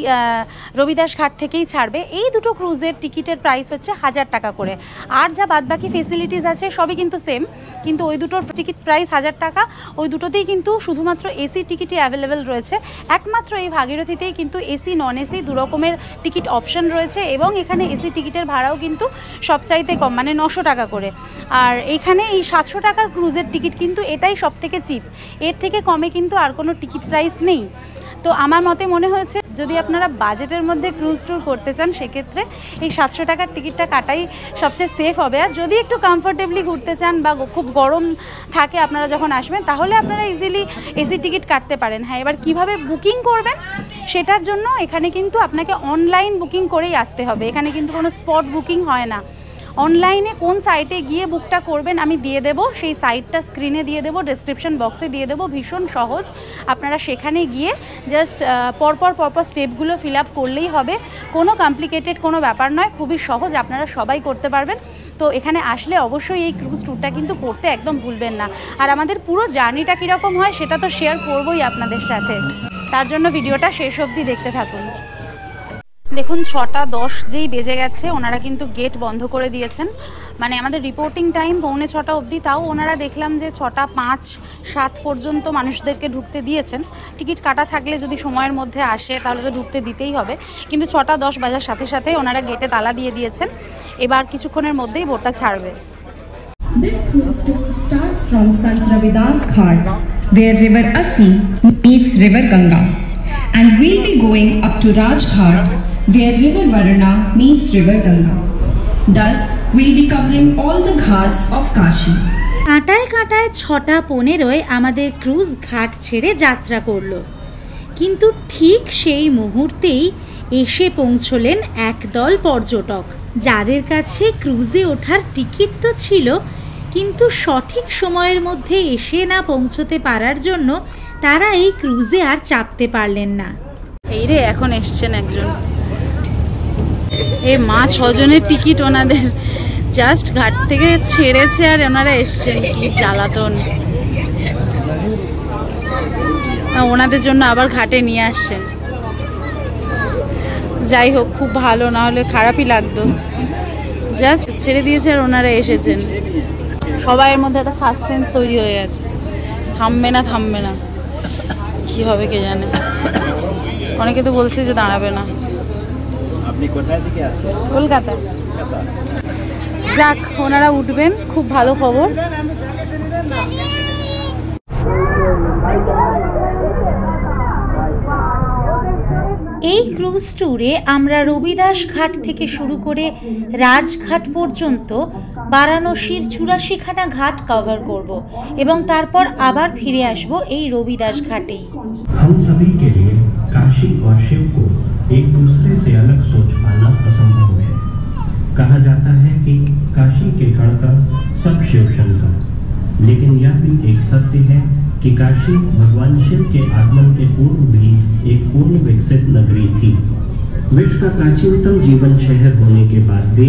রবিদাস ঘাট থেকেই ছাড়বে। এই দুটো ক্রুজের টিকিটের প্রাইস হচ্ছে 1000 টাকা করে। আর যা বাদবাকি ফেসিলিটিস আছে সবই কিন্তু সেম, কিন্তু ওই দুটোর টিকিট প্রাইস 1000 টাকা। ওই দুটোতেই কিন্তু শুধুমাত্র এসি টিকিটই অ্যাভেলেবেল রয়েছে। একমাত্র এই ভাগীরথীতেই কিন্তু এসি নন এসি দু রকমের টিকিট অপশন রয়েছে, এবং এখানে এসি টিকিটের ভাড়াও কিন্তু সবচাইতে কম মানে 900 টাকা করে। আর এখানে এই 700 টাকার ক্রুজের টিকিট কিন্তু এটাই সব থেকে চিপ, এর থেকে কমে কিন্তু আর কোনো টিকিট প্রাইস নেই। তো আমার মতে মনে হয়েছে যদি আপনারা বাজেটের মধ্যে ক্রুজ ট্যুর করতে চান সেক্ষেত্রে এই 700 টাকার টিকিটটা কাটাই সবচেয়ে সেফ হবে। আর যদি একটু কমফোর্টেবলি ঘুরতে চান বা খুব গরম থাকে আপনারা যখন আসবেন, তাহলে আপনারা ইজিলি এসি টিকিট কাটতে পারেন। হ্যাঁ, এবার কিভাবে বুকিং করবেন সেটার জন্য এখানে কিন্তু আপনাকে অনলাইন বুকিং করেই আসতে হবে। এখানে কিন্তু কোনো স্পট বুকিং হয় না। অনলাইনে কোন সাইটে গিয়ে বুকটা করবেন আমি দিয়ে দেবো, সেই সাইটটা স্ক্রিনে দিয়ে দেবো, ডেসক্রিপশন বক্সে দিয়ে দেবো। ভীষণ সহজ, আপনারা সেখানে গিয়ে জাস্ট পরপর স্টেপগুলো ফিল আপ করলেই হবে। কোনো কমপ্লিকেটেড কোনো ব্যাপার নয়, খুবই সহজ, আপনারা সবাই করতে পারবেন। তো এখানে আসলে অবশ্যই এই ক্রুজ ট্যুরটা কিন্তু করতে একদম ভুলবেন না। আর আমাদের পুরো জার্নিটা কীরকম হয় সেটা তো শেয়ার করবোই আপনাদের সাথে, তার জন্য ভিডিওটা শেষ অবধি দেখতে থাকুন। দেখুন 6টা 10 যেই বেজে গেছে, ওনারা কিন্তু গেট বন্ধ করে দিয়েছেন। মানে আমাদের রিপোর্টিং টাইম 6:45 অবধি, তাও ওনারা দেখলাম যে 6টা 5-7 পর্যন্ত মানুষদেরকে ঢুকতে দিয়েছেন। টিকিট কাটা থাকলে যদি সময়ের মধ্যে আসে তাহলে তো ঢুকতে দিতেই হবে, কিন্তু 6টা 10 বাজার সাথে সাথে ওনারা গেটে তালা দিয়ে দিয়েছেন। এবার কিছুক্ষণের মধ্যেই বোটটা ছাড়বে। This cruise tour starts from Sant Ravidas Ghat, where River Assi meets River Ganga, and we'll be going up to Raj Ghat, where River Varna meets River Ganga. Thus, we'll be covering all the ghats of Kashi. কাঁটায় কাঁটায় 6টা 15 আমাদের cruise ঘাট ছেড়ে যাত্রা করলো, কিন্তু ঠিক সেই মুহূর্তেই এসে পৌঁছলেন একদল পর্যটক, যাদের কাছে ক্রুজে ওঠার টিকিট তো ছিল, কিন্তু সঠিক সময়ের মধ্যে এসে না পৌঁছতে পারার জন্য তারা এই ক্রুজে আর চাপতে পারলেন না। এই রে, এখন এসছেন একজন। এ মা, 6 জনের টিকিট ওনাদের জাস্ট ঘাট থেকে ছেড়েছে আর ওনারা এসছেন। কি জ্বালাতন! ওনাদের জন্য আবার ঘাটে নিয়ে আসছেন। যাই হোক, খুব ভালো, না হলে খারাপই লাগতো। জাস্ট ছেড়ে দিয়েছে আর ওনারা এসেছেন। সবাইয়ের মধ্যে একটা সাসপেন্স তৈরি হয়ে গেছে, থামবে না কি হবে কে জানে। অনেকে তো বলছে যে দাঁড়াবে না। আপনি কোথায় থেকে আসছেন? কলকাতা। যাক, ওনারা উঠবেন, খুব ভালো খবর। এই ক্রুজ ট্যুরে আমরা রবিদাস ঘাট থেকে শুরু করে রাজঘাট পর্যন্ত বারাণসীর 84খানা ঘাট কভার করব এবং তারপর আবার ফিরে আসব এই রবিদাস ঘাটেই। हम सभी के लिए काशी और शिव को एक दूसरे से अलग सोच पाना असंभव है। कहा जाता है कि काशी के कण का सब शिव शंकर, लेकिन यह भी एक सत्य है कि काशी भगवान शिव के आगमन के पूर्व भी एक पूर्ण विकसित नगरी थी। विश्व का प्राचीनतम जीवन शहर होने के बाद भी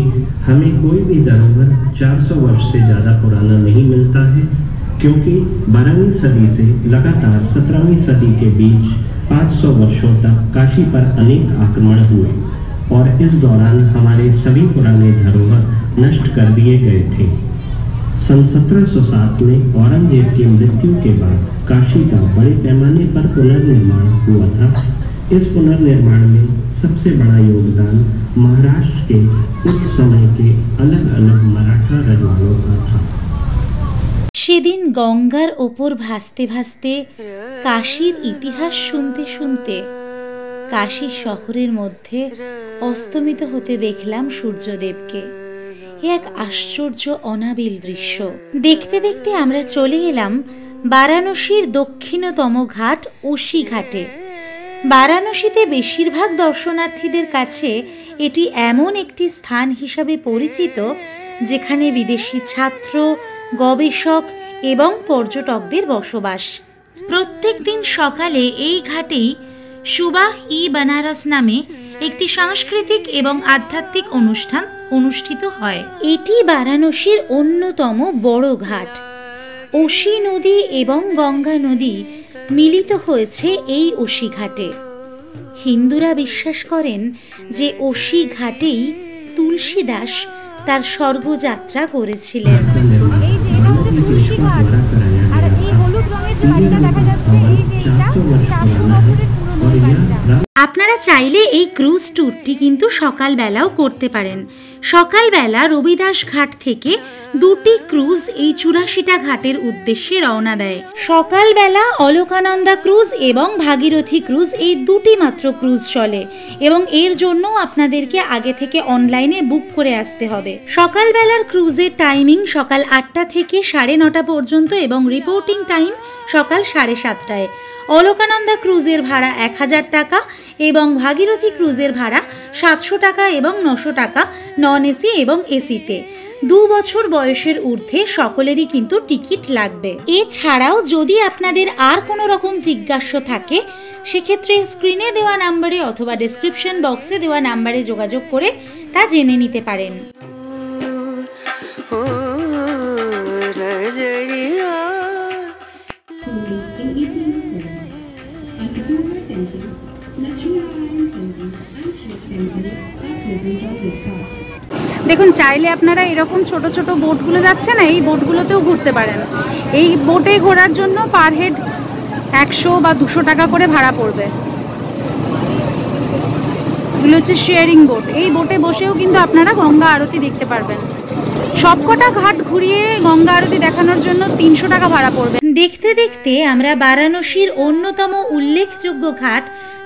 हमें कोई भी धरोहर 400 वर्ष से ज्यादा पुराना नहीं मिलता है, क्योंकि 12वीं सदी से लगातार 17वीं सदी के बीच 500 वर्षों तक काशी पर अनेक आक्रमण हुए और इस दौरान हमारे सभी पुराने धरोहर नष्ट कर दिए गए थे। सन 1707 में औरंगजेब की मृत्यु के बाद काशी का बड़े पैमाने पर पुनर्निर्माण हुआ था। इस पुनर्निर्माण में सबसे बड़ा योगदान महाराष्ट्र के उस समय के अलग अलग मराठा रजवाड़ों का था। সেদিন গঙ্গার ওপর ভাসতে ভাসতে কাশীর ইতিহাস শুনতে শুনতে কাশী শহরের মধ্যে অস্তমিত হতে দেখলাম সূর্যদেবকে। এক আশ্চর্য অনাবিল দৃশ্য দেখতে দেখতে আমরা চলে এলাম বারাণসীর দক্ষিণতম ঘাট ওশি ঘাটে। বারাণসীতে বেশিরভাগ দর্শনার্থীদের কাছে এটি এমন একটি স্থান হিসাবে পরিচিত যেখানে বিদেশি ছাত্র, গবেষক এবং পর্যটকদের বসবাস। প্রত্যেক দিন সকালে এই ঘাটেই সুবাহ ই বানারস নামে একটি সাংস্কৃতিক এবং আধ্যাত্মিক অনুষ্ঠান অনুষ্ঠিত হয়। এটি বারাণসীর অন্যতম বড় ঘাট। ওশি নদী এবং গঙ্গা নদী মিলিত হয়েছে এই ওশি ঘাটে। হিন্দুরা বিশ্বাস করেন যে ওশি ঘাটেই তুলসীদাস তার স্বর্গযাত্রা করেছিলেন। এই যে এটা হচ্ছে তুলসী ঘাট, আর এই হলুদ রঙের যে বাড়িটা দেখা যাচ্ছে, এই যে এটা 400 বছরের পুরনো বাড়িটা। আপনারা আপনারা চাইলে এই ক্রুজ ট্যুরটি কিন্তু সকালবেলাও করতে পারেন। সকালবেলা রবিদাস ঘাট থেকে দুটি ক্রুজ এই 84টা ঘাটের উদ্দেশ্যে রওনা দেয়। সকালবেলা অলকানন্দা ক্রুজ এবং ভাগীরথী ক্রুজ এই দুটি মাত্র ক্রুজ চলে এবং এর জন্য আপনাদেরকে আগে থেকে অনলাইনে বুক করে আসতে হবে। সকালবেলার ক্রুজের টাইমিং সকাল 8টা থেকে 9:30 পর্যন্ত এবং রিপোর্টিং টাইম সকাল 7:30টায়। অলকানন্দা ক্রুজের ভাড়া 1000 টাকা এবং ভাগীরথী ক্রুজের ভাড়া 700 টাকা এবং 900 টাকা নন এসি এবং এসিতে। 2 বছর বয়সের ঊর্ধ্বে সকলেরই কিন্তু টিকিট লাগবে। এছাড়াও যদি আপনাদের আর কোনো রকম জিজ্ঞাসা থাকে সেক্ষেত্রে স্ক্রিনে দেওয়া নাম্বারে অথবা ডেসক্রিপশন বক্সে দেওয়া নাম্বারে যোগাযোগ করে তা জেনে নিতে পারেন। দেখুন, চাইলে আপনারা এরকম ছোট ছোট বোটগুলো যাচ্ছে না, এই বোটগুলোতেও ঘুরতে পারেন। এই বোটে ঘোরার জন্য পার হেড 100 বা 200 টাকা করে ভাড়া পড়বে। এগুলো হচ্ছে শেয়ারিং বোট। এই বোটে বসেও কিন্তু আপনারা গঙ্গা আরতি দেখতে পারবেন। সবকটা ঘাট ঘুরিয়ে গঙ্গা আরতি দেখানোর জন্য 300 টাকা ভাড়া পড়বে। দেখতে দেখতে আমরা বারাণসীর অন্যতম উল্লেখযোগ্য ঘাট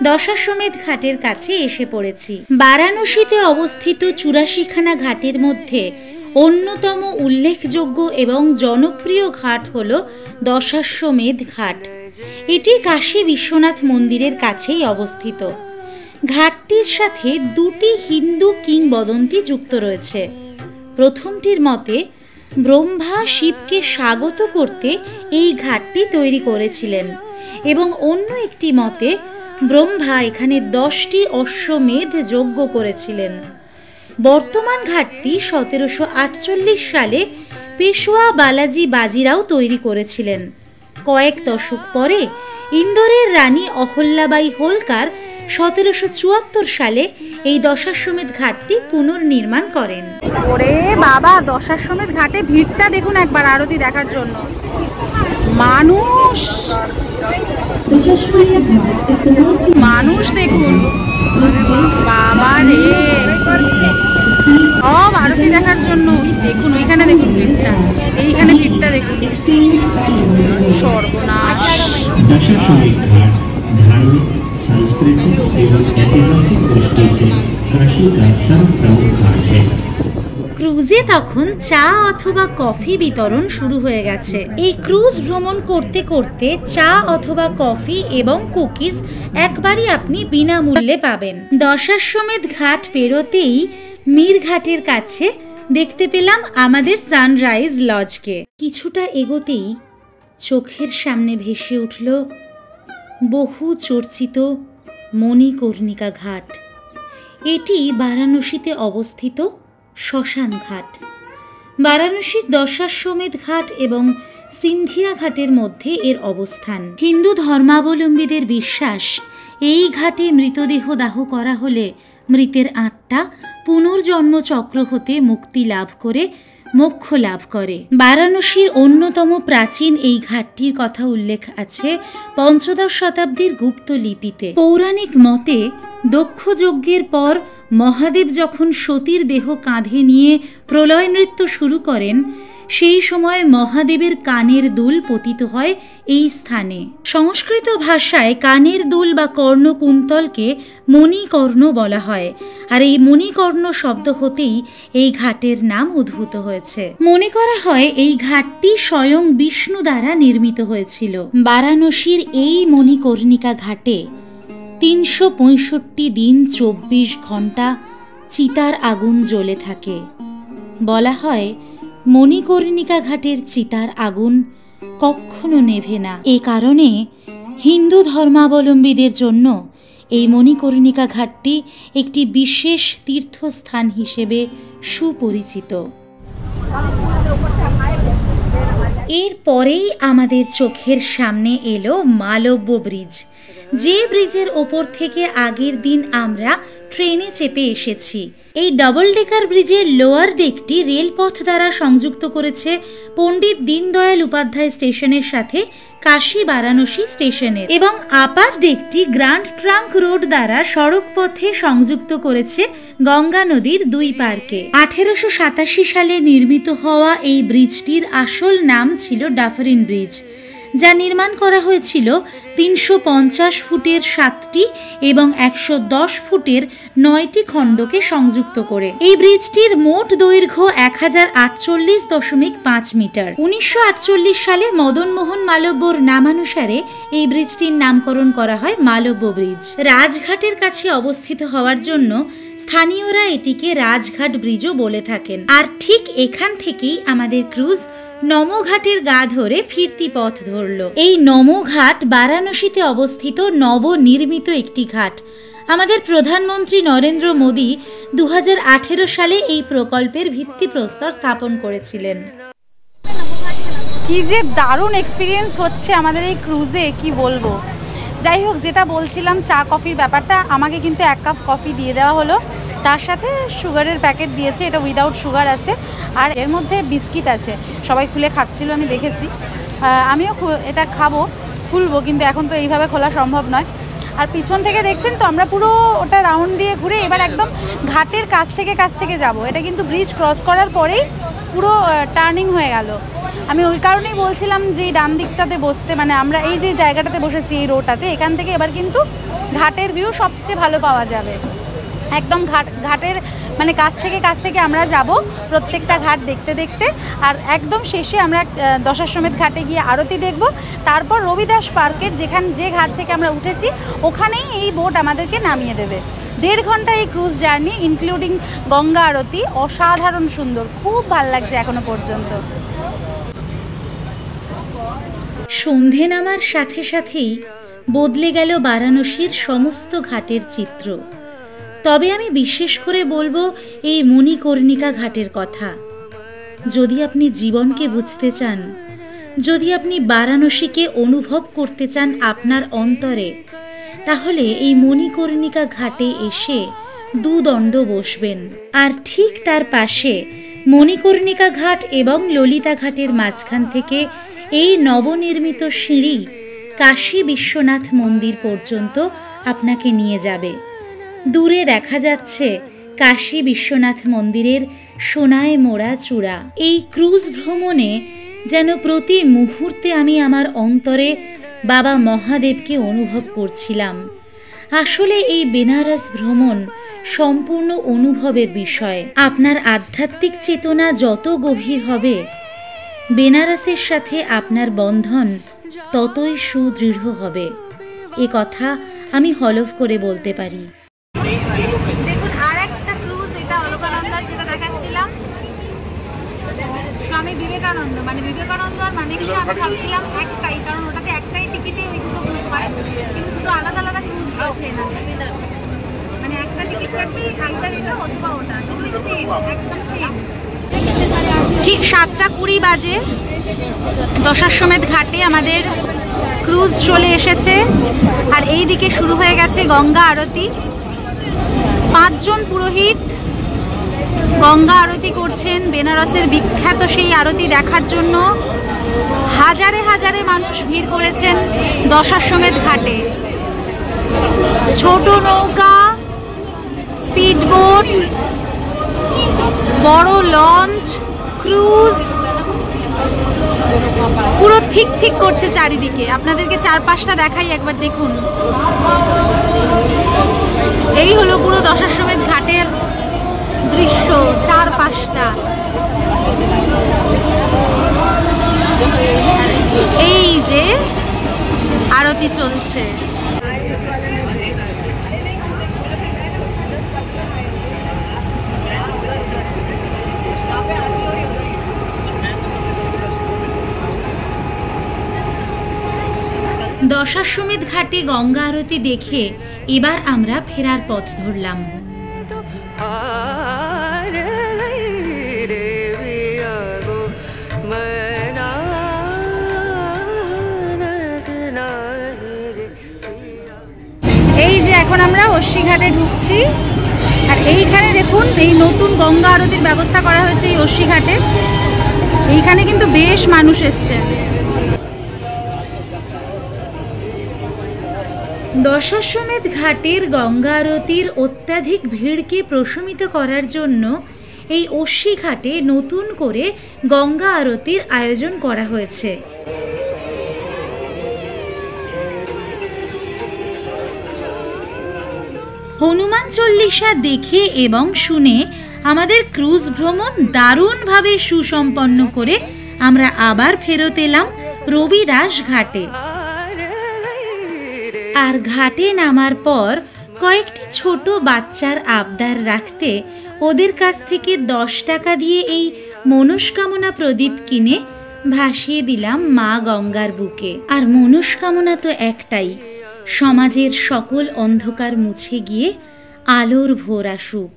দশাশ্বমেধ ঘাটের কাছে এসে পড়েছি। বারাণসীতে অবস্থিত 84খানা ঘাটের মধ্যে অন্যতম উল্লেখযোগ্য এবং জনপ্রিয় ঘাট হল দশাশ্বমেধ ঘাট। এটি কাশী বিশ্বনাথ মন্দিরের কাছেই অবস্থিত। ঘাটটির সাথে দুটি হিন্দু কিংবদন্তি যুক্ত রয়েছে। প্রথমটির মতে ব্রহ্মা শিবকে স্বাগত করতে এই ঘাটটি তৈরি করেছিলেন এবং অন্য একটি মতে ব্রহ্মা এখানে 10টি অশ্বমেধ যজ্ঞ করেছিলেন। বর্তমান ঘাটটি 1748 সালে পেশোয়া বালাজি বাজিরাও তৈরি করেছিলেন। কয়েক দশক পরে ইন্দোরের রানী অহল্যাবাই হোলকার 1774 সালে এই দশাশ্বমেধ ঘাটটি পুনর্নির্মাণ করেন। ওরে বাবা, দশাশ্বমেধ ঘাটে ভিড়টা দেখুন একবার আরতি দেখার জন্য। মানুষ দেখুন বাবা রে, সব আরতি দেখার জন্য। দেখুন ওইখানে দেখুন ভিড়টা, এইখানে ভিড়টা দেখুন। সর্বনাশ। दशाश्वमेध घाट धार्मिक, सांस्कृतिक एवं ऐतिहासिक दृष्टि से काशी का सर्वप्रमुख घाट है। ক্রুজে তখন চা অথবা কফি বিতরণ শুরু হয়ে গেছে। এই ক্রুজ ভ্রমণ করতে করতে চা অথবা কফি এবং কুকিজ একবারই আপনি বিনামূল্যে পাবেন। দশাশ্বমেধ ঘাট পেরোতেই মীর ঘাটের কাছে দেখতে পেলাম আমাদের সানরাইজ লজকে। কিছুটা এগোতেই চোখের সামনে ভেসে উঠল বহু চর্চিত মণিকর্ণিকা ঘাট। এটি বারাণসীতে অবস্থিত শ্মশান ঘাট। বারাণসীর দশাশ্বমেধ ঘাট এবং সিন্ধিয়া ঘাটের মধ্যে এর অবস্থান। হিন্দু ধর্মাবলম্বীদের বিশ্বাস, এই ঘাটে মৃতদেহ দাহ করা হলে মৃতের আত্মা পুনর্জন্ম চক্র হতে মুক্তি লাভ করে মোক্ষ লাভ করে। বারাণসীর অন্যতম প্রাচীন এই ঘাটটির কথা উল্লেখ আছে 15 শতাব্দীর গুপ্ত লিপিতে। পৌরাণিক মতে দক্ষ যজ্ঞের পর মহাদেব যখন সতীর দেহ কাঁধে নিয়ে প্রলয় নৃত্য শুরু করেন, সেই সময় মহাদেবের কানের দুল পতিত হয় এই স্থানে। সংস্কৃত ভাষায় কানের দুল বা কর্ণকুন্তলকে মণিকর্ণ বলা হয়, আর এই মণিকর্ণ শব্দ হতেই এই ঘাটের নাম উদ্ভূত হয়েছে। মনে করা হয় এই ঘাটটি স্বয়ং বিষ্ণু দ্বারা নির্মিত হয়েছিল। বারাণসীর এই মণিকর্ণিকা ঘাটে 365 দিন 24 ঘন্টা চিতার আগুন জ্বলে থাকে। বলা হয় মণিকর্ণিকা ঘাটের চিতার আগুন কখনো নেভে না। এ কারণে হিন্দু ধর্মাবলম্বীদের জন্য এই মণিকর্ণিকা ঘাটটি একটি বিশেষ তীর্থস্থান হিসেবে সুপরিচিত। এরপরেই আমাদের চোখের সামনে এলো মালব্য ব্রিজ, যে ব্রিজের ওপর থেকে আগের দিন আমরা ট্রেনে চেপে এসেছি। এই ডাবল ডেকার ব্রিজের লোয়ার ডেকটি রেলপথ দ্বারা সংযুক্ত করেছে পণ্ডিত দীনদয়াল উপাধ্যায় স্টেশনের সাথে কাশী বারাণসী স্টেশনের, এবং আপার ডেকটি গ্র্যান্ড ট্রাঙ্ক রোড দ্বারা সড়ক পথে সংযুক্ত করেছে গঙ্গা নদীর দুই পার্কে। 1887 সালে নির্মিত হওয়া এই ব্রিজটির আসল নাম ছিল ডাফারিন ব্রিজ, যা নির্মাণ করা হয়েছিল 350 ফুটের 7টি এবং 110 ফুটের 9টি খণ্ডকে সংযুক্ত করে। এই ব্রিজটির মোট দৈর্ঘ্য 1048.5 মিটার। 1948 সালে মদন মোহন মালব্যর নামানুসারে এই ব্রিজটির নামকরণ করা হয় মালব্য ব্রিজ। রাজঘাটের কাছে অবস্থিত হওয়ার জন্য স্থানীয়রা এটিকে রাজঘাট ব্রিজও বলে থাকেন। আর ঠিক এখান থেকেই আমাদের ক্রুজ নমঘাটের গা ধরে ফিরতি পথ ধরল। এই নমঘাট বারাণসীতে অবস্থিত নবনির্মিত একটি ঘাট। আমাদের প্রধানমন্ত্রী নরেন্দ্র মোদী 2018 সালে এই প্রকল্পের ভিত্তিপ্রস্তর স্থাপন করেছিলেন। কি যে দারুণ এক্সপিরিয়েন্স হচ্ছে আমাদের এই ক্রুজে, কি বলবো। যাই হোক, যেটা বলছিলাম চা কফির ব্যাপারটা, আমাকে কিন্তু 1 কাপ কফি দিয়ে দেওয়া হলো, তার সাথে সুগারের প্যাকেট দিয়েছে, এটা উইদাউট সুগার আছে, আর এর মধ্যে বিস্কিট আছে। সবাই খুলে খাচ্ছিল, আমি দেখেছি। আমিও এটা খাবো, খুলবো, কিন্তু এখন তো এইভাবে খোলা সম্ভব নয়। আর পিছন থেকে দেখছেন তো, আমরা পুরো ওটা রাউন্ড দিয়ে ঘুরে এবার একদম ঘাটের কাছ থেকে যাব। এটা কিন্তু ব্রিজ ক্রস করার পরেই পুরো টার্নিং হয়ে গেল। আমি ওই কারণেই বলছিলাম যে ডান দিকটাতে বসতে, মানে আমরা এই যে জায়গাটাতে বসেছি এই রোডটাতে, এখান থেকে এবার কিন্তু ঘাটের ভিউ সবচেয়ে ভালো পাওয়া যাবে। একদম ঘাটের মানে কাছ থেকে আমরা যাব প্রত্যেকটা ঘাট দেখতে দেখতে। আর একদম শেষে আমরা দশাশ্বমেধ ঘাটে গিয়ে আরতি দেখব। তারপর রবিদাস পার্কের যে ঘাট থেকে আমরা উঠেছি ওখানেই এই বোট আমাদেরকে নামিয়ে দেবে। 1.5 ঘন্টা এই ক্রুজ জার্নি, ইনক্লুডিং গঙ্গা আরতি। অসাধারণ সুন্দর, খুব ভালো লাগছে এখনো পর্যন্ত। সন্ধে নামার সাথে সাথেই বদলে গেল বারাণসীর সমস্ত ঘাটের চিত্র। তবে আমি বিশেষ করে বলবো এই মণিকর্ণিকা ঘাটের কথা। যদি আপনি জীবনকে বুঝতে চান, যদি আপনি বারাণসীকে অনুভব করতে চান আপনার অন্তরে, তাহলে এই মণিকর্ণিকা ঘাটে এসে দুদণ্ড বসবেন। আর ঠিক তার পাশে মণিকর্ণিকা ঘাট এবং ললিতা ঘাটের মাঝখান থেকে এই নবনির্মিত সিঁড়ি কাশী বিশ্বনাথ মন্দির পর্যন্ত আপনাকে নিয়ে যাবে। দূরে দেখা যাচ্ছে কাশী বিশ্বনাথ মন্দিরের সোনায় মোড়া চূড়া। এই ক্রুজ ভ্রমণে যেন প্রতি মুহূর্তে আমি আমার অন্তরে বাবা মহাদেবকে অনুভব করছিলাম। আসলে এই বেনারস ভ্রমণ সম্পূর্ণ অনুভবের বিষয়। আপনার আধ্যাত্মিক চেতনা যত গভীর হবে, বেনারসের সাথে আপনার বন্ধন ততই সুদৃঢ় হবে। এ কথা আমি হলফ করে বলতে পারি। দেখুন, আর একটা ক্রুজ, এটা অলকানন্দার যেটা দেখাচ্ছিলাম, স্বামী বিবেকানন্দ, মানে বিবেকানন্দ আর মানেকশা আমি ভাবছিলাম একটাই, কারণ ওটাতে একটাই টিকিটে ওই দুটো গ্রুপ হয়, কিন্তু দুটো আলাদা আলাদা ক্রুজ আছে না, মানে একটা টিকিট কাটবে আইদার এটা অথবা ওটা, দুটোই সেম, একদম সেম। ঠিক 7:20 বাজে দশাশ্বমেধ ঘাটে আমাদের ক্রুজ চলে এসেছে, আর এই দিকে শুরু হয়ে গেছে গঙ্গা আরতি। 5 জন পুরোহিত গঙ্গা আরতি করছেন। বেনারসের বিখ্যাত সেই আরতি দেখার জন্য হাজারে হাজারে মানুষ ভিড় করেছেন দশাশ্বমেধ ঘাটে। ছোট নৌকা, স্পিড বোট, বড় লঞ্চ, ক্রুজ, পুরো ঠিক ঠিক করছে চারিদিকে। আপনাদেরকে চারপাশটা দেখাই, একবার দেখুন। এই হলো পুরো দশাশ্বমেধ ঘাটের দৃশ্য, চারপাশটা। এই যে আরতি চলছে। দশাশ্বমেধ ঘাটে গঙ্গা আরতি দেখে এবার আমরা ফেরার পথ ধরলাম। এই যে এখন আমরা অশ্বী ঘাটে ঢুকছি। আর এইখানে দেখুন এই নতুন গঙ্গা আরতির ব্যবস্থা করা হয়েছে এই অস্বীঘাটে। এইখানে কিন্তু বেশ মানুষ এসছে। দশাশ্বমেধ ঘাটের গঙ্গা আরতির অত্যাধিক ভিড়কে প্রশমিত করার জন্য এই অস্বীঘাটে নতুন করে গঙ্গা আরতির আয়োজন করা হয়েছে। হনুমান চল্লিশা দেখে এবং শুনে আমাদের ক্রুজ ভ্রমণ দারুণভাবে সুসম্পন্ন করে আমরা আবার ফেরত এলাম রবিদাস ঘাটে। আর ঘাটে নামার পর কয়েকটি ছোট বাচ্চার আবদার রাখতে ওদের কাছ থেকে 10 টাকা দিয়ে এই মনস্কামনা প্রদীপ কিনে ভাসিয়ে দিলাম মা গঙ্গার বুকে। আর মনস্কামনা তো একটাই, সমাজের সকল অন্ধকার মুছে গিয়ে আলোর ভোর আসুক।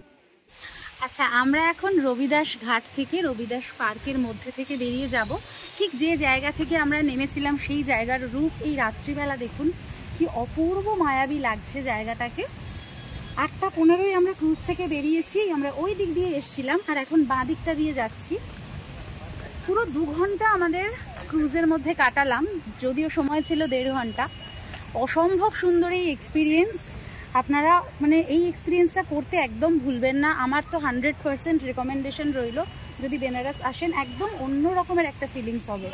আচ্ছা, আমরা এখন রবিদাস ঘাট থেকে রবিদাস পার্কের মধ্যে থেকে বেরিয়ে যাব। ঠিক যে জায়গা থেকে আমরা নেমেছিলাম সেই জায়গার রূপ এই রাত্রিবেলা দেখুন কি অপূর্ব মায়াবী লাগছে জায়গাটাকে। 8:15 আমরা ক্রুজ থেকে বেরিয়েছি, আমরা ওই দিক দিয়ে এসেছিলাম আর এখন বাঁ দিকটা দিয়ে যাচ্ছি। পুরো 2 ঘন্টা আমাদের ক্রুজের মধ্যে কাটালাম, যদিও সময় ছিল 1.5 ঘন্টা। অসম্ভব সুন্দর এই এক্সপিরিয়েন্স। আপনারা মানে এই এক্সপিরিয়েন্সটা করতে একদম ভুলবেন না। আমার তো 100% রেকমেন্ডেশন রইল, যদি বেনারস আসেন একদম অন্য রকমের একটা ফিলিংস হবে।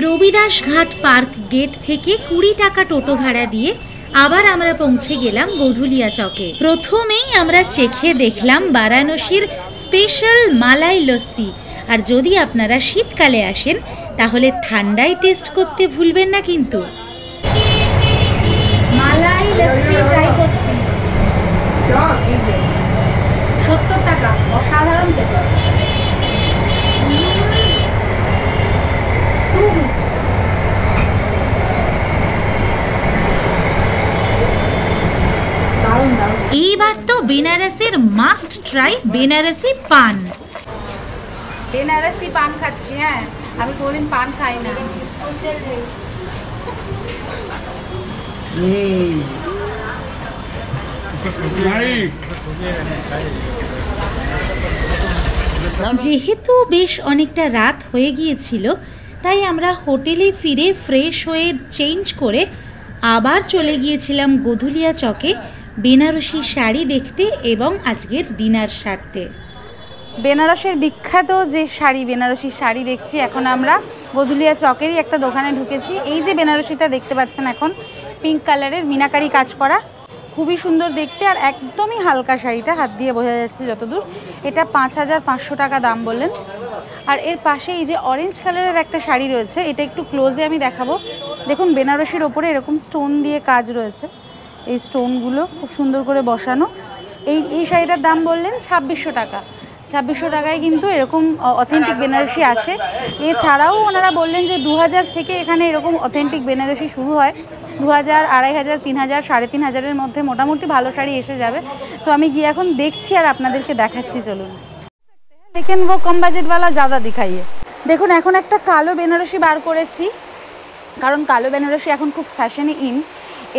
রবিদাস ঘাট পার্ক গেট থেকে 20 টাকা টোটো ভাড়া দিয়ে আবার আমরা পৌঁছে গেলাম গোধুলিয়া চকে। প্রথমেই আমরা চেখে দেখলাম বারাণসীর স্পেশাল মালাই লস্যি। আর যদি আপনারা শীতকালে আসেন তাহলে ঠান্ডায় টেস্ট করতে ভুলবেন না কিন্তু। মালাই লস্যি ট্রাই করছি। 70 টাকা, অসাধারণ খেতে। এইবার তো বেনারসের মাস্ট ট্রাই বেনারসি পান। বেনারসি পান খাচ্ছি। হ্যাঁ, আমি কোনদিন পান খাই না। যেহেতু বেশ অনেকটা রাত হয়ে গিয়েছিল তাই আমরা হোটেলে ফিরে ফ্রেশ হয়ে চেঞ্জ করে আবার চলে গিয়েছিলাম গোধুলিয়া চকে বেনারসি শাড়ি দেখতে এবং আজকের ডিনার সারতে। বেনারসের বিখ্যাত যে শাড়ি, বেনারসি শাড়ি দেখছি। এখন আমরা গোধুলিয়া চকেরই একটা দোকানে ঢুকেছি। এই যে বেনারসিটা দেখতে পাচ্ছেন এখন পিঙ্ক কালারের মিনাকারি কাজ করা, খুবই সুন্দর দেখতে আর একদমই হালকা শাড়িটা, হাত দিয়ে বোঝা যাচ্ছে যতদূর। এটা 5500 টাকা দাম বললেন। আর এর পাশে এই যে অরেঞ্জ কালারের একটা শাড়ি রয়েছে, এটা একটু ক্লোজে আমি দেখাবো। দেখুন বেনারসির ওপরে এরকম স্টোন দিয়ে কাজ রয়েছে, এই স্টোনগুলো খুব সুন্দর করে বসানো। এই শাড়িটার দাম বললেন 2600 টাকা। 2600 টাকায় কিন্তু এরকম অথেন্টিক বেনারসি আছে। এছাড়াও ওনারা বললেন যে 2000 থেকে এখানে এরকম অথেন্টিক বেনারসি শুরু হয়। 2000, 2500, 3000, 3500-এর মধ্যে মোটামুটি ভালো শাড়ি এসে যাবে। তো আমি গিয়ে এখন দেখছি আর আপনাদেরকে দেখাচ্ছি, চলুন। দেখেন ও কম বাজেটওয়ালা ज़्यादा দিখাইয়ে। দেখুন এখন একটা কালো বেনারসি বার করেছি, কারণ কালো বেনারসি এখন খুব ফ্যাশনে ইন।